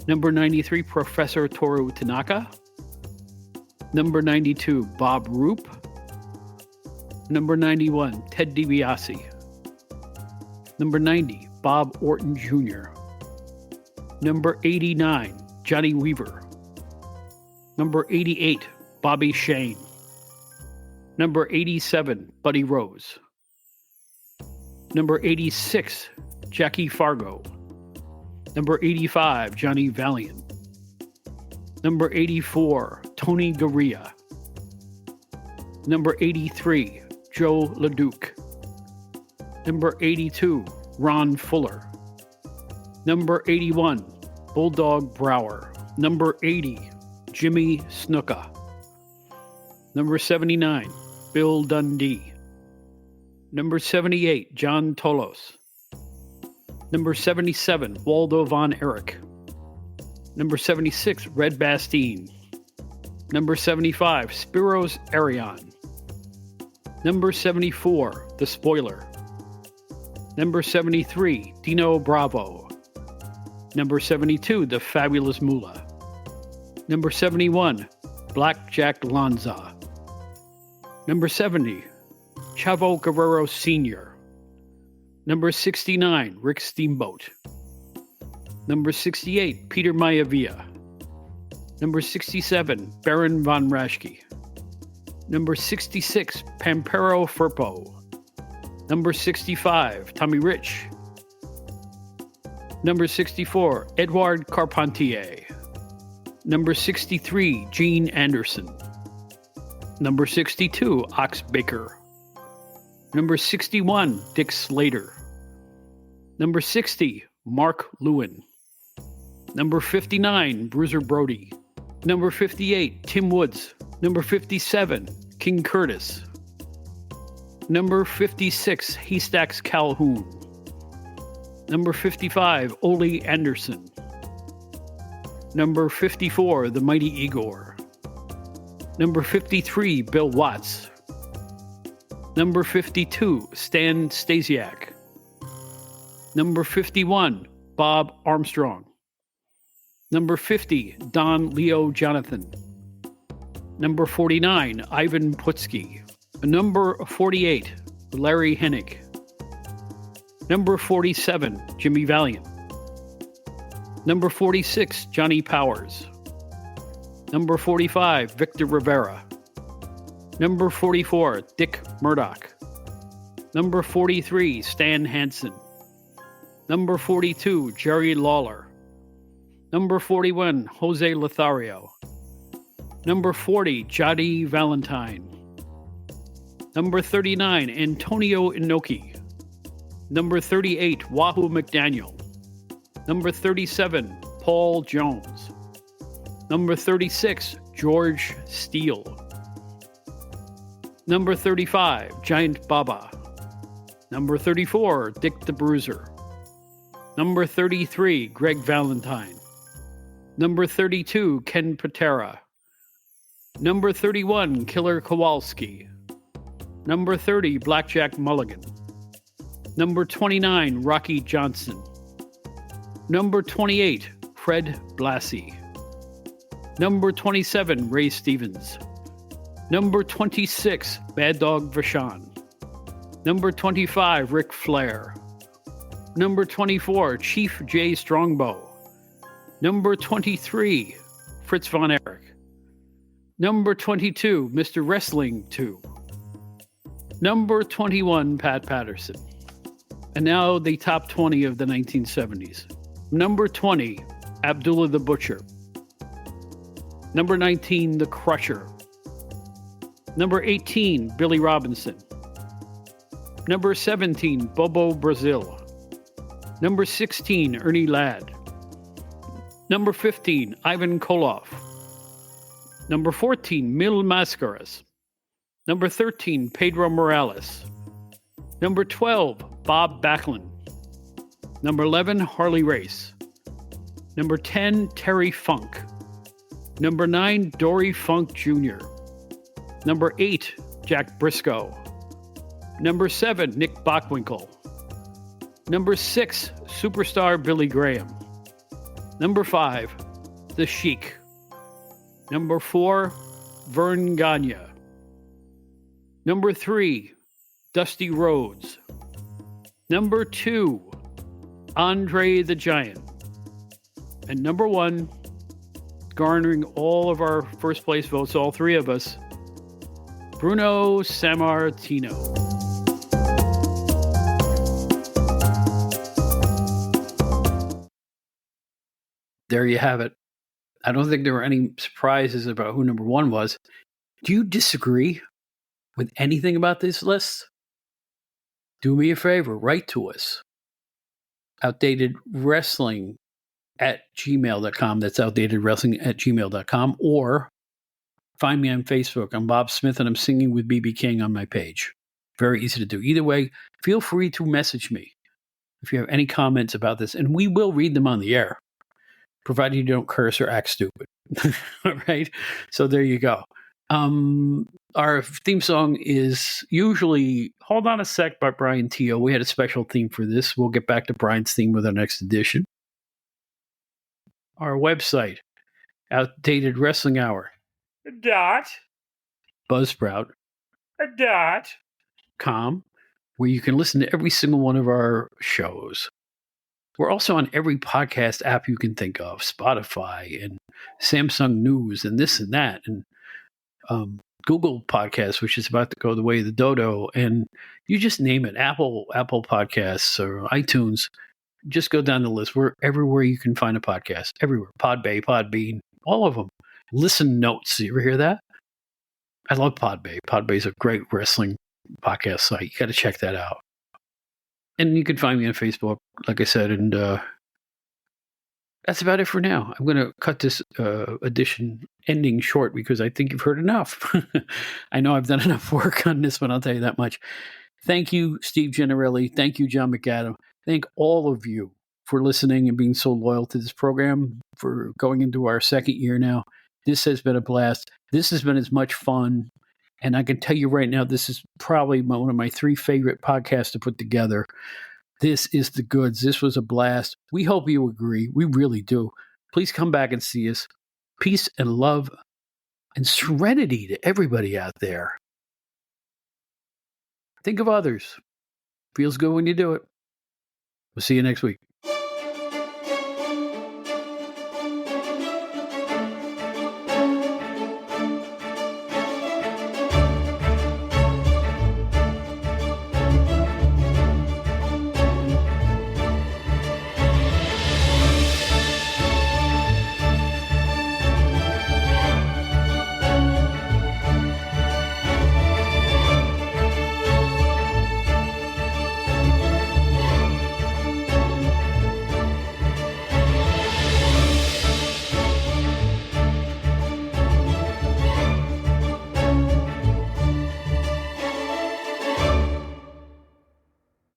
Number 93, Professor Toru Tanaka. Number 92, Bob Roop. Number 91, Ted DiBiase. Number 90, Bob Orton Jr. Number 89, Johnny Weaver. Number 88, Bobby Shane. Number 87, Buddy Rose. Number 86, Jackie Fargo. Number 85, Johnny Valiant. Number 84, Tony Garea. Number 83, Joe LeDuc. Number 82, Ron Fuller. Number 81, Bulldog Brower. Number 80, Jimmy Snuka. Number 79, Bill Dundee. Number 78, John Tolos. Number 77, Waldo Von Erich. Number 76, Red Bastien. Number 75, Spiros Arion. Number 74, The Spoiler. Number 73, Dino Bravo. Number 72, The Fabulous Moolah. Number 71, Blackjack Lanza. Number 70, Chavo Guerrero Sr. Number 69, Rick Steamboat. Number 68, Peter Maivia. Number 67, Baron von Raschke. Number 66, Pampero Firpo. Number 65, Tommy Rich. Number 64, Edouard Carpentier. Number 63, Gene Anderson. Number 62, Ox Baker. Number 61, Dick Slater. Number 60, Mark Lewin. Number 59, Bruiser Brody. Number 58, Tim Woods. Number 57, King Curtis. Number 56, Haystacks Calhoun. Number 55, Ole Anderson. Number 54, The Mighty Igor. Number 53, Bill Watts. Number 52, Stan Stasiak. Number 51, Bob Armstrong. Number 50, Don Leo Jonathan. Number 49, Ivan Putski. Number 48, Larry Hennig. Number 47, Jimmy Valiant. Number 46, Johnny Powers. Number 45, Victor Rivera. Number 44, Dick Murdoch. Number 43, Stan Hansen. Number 42, Jerry Lawler. Number 41, Jose Lothario. Number 40, Johnny Valentine. Number 39, Antonio Inoki. Number 38, Wahoo McDaniel. Number 37, Paul Jones. Number 36, George Steele. Number 35, Giant Baba. Number 34, Dick the Bruiser. Number 33, Greg Valentine. Number 32, Ken Patera. Number 31, Killer Kowalski. Number 30, Blackjack Mulligan. Number 29, Rocky Johnson. Number 28, Fred Blassie. Number 27, Ray Stevens. Number 26, Mad Dog Vachon. Number 25, Ric Flair. Number 24, Chief J. Strongbow. Number 23, Fritz Von Erich. Number 22, Mr. Wrestling 2. Number 21, Pat Patterson. And now the top 20 of the 1970s. Number 20, Abdullah the Butcher. Number 19, The Crusher. Number 18, Billy Robinson. Number 17, Bobo Brazil. Number 16, Ernie Ladd. Number 15, Ivan Koloff. Number 14, Mil Mascaras. Number 13, Pedro Morales. Number 12, Bob Backlund. Number 11, Harley Race. Number 10, Terry Funk. Number 9, Dory Funk Jr. Number 8, Jack Briscoe. Number 7, Nick Bockwinkel. Number 6, Superstar Billy Graham. Number 5, The Sheik. Number 4, Vern Gagne. Number 3, Dusty Rhodes. Number 2, Andre the Giant. And number 1, garnering all of our first place votes, all three of us, Bruno Sammartino. There you have it. I don't think there were any surprises about who number 1 was. Do you disagree with anything about this list? Do me a favor, write to us. outdatedwrestling@gmail.com. That's outdatedwrestling@gmail.com. Or find me on Facebook. I'm Bob Smith and I'm singing with BB King on my page. Very easy to do. Either way, feel free to message me if you have any comments about this, and we will read them on the air, provided you don't curse or act stupid. All right? So there you go. Our theme song is usually Hold On a Sec by Brian Teo. We had a special theme for this. We'll get back to Brian's theme with our next edition. Our website, Outdated Wrestling Hour. Buzzsprout. .com, where you can listen to every single one of our shows. We're also on every podcast app you can think of, Spotify and Samsung News and this and that, and Google Podcasts, which is about to go the way of the dodo, and you just name it, Apple Podcasts or iTunes. Just go down the list. We're everywhere you can find a podcast, everywhere. Podbay, Podbean, all of them. Listen Notes. You ever hear that? I love Podbay. Podbay is a great wrestling podcast site. You got to check that out. And you can find me on Facebook, like I said, and that's about it for now. I'm going to cut this edition ending short because I think you've heard enough. I know I've done enough work on this one, I'll tell you that much. Thank you, Steve Gennarelli. Thank you, John McAdam. Thank all of you for listening and being so loyal to this program, for going into our second year now. This has been a blast. This has been as much fun. And I can tell you right now, this is probably one of my 3 favorite podcasts to put together. This is the goods. This was a blast. We hope you agree. We really do. Please come back and see us. Peace and love and serenity to everybody out there. Think of others. Feels good when you do it. We'll see you next week.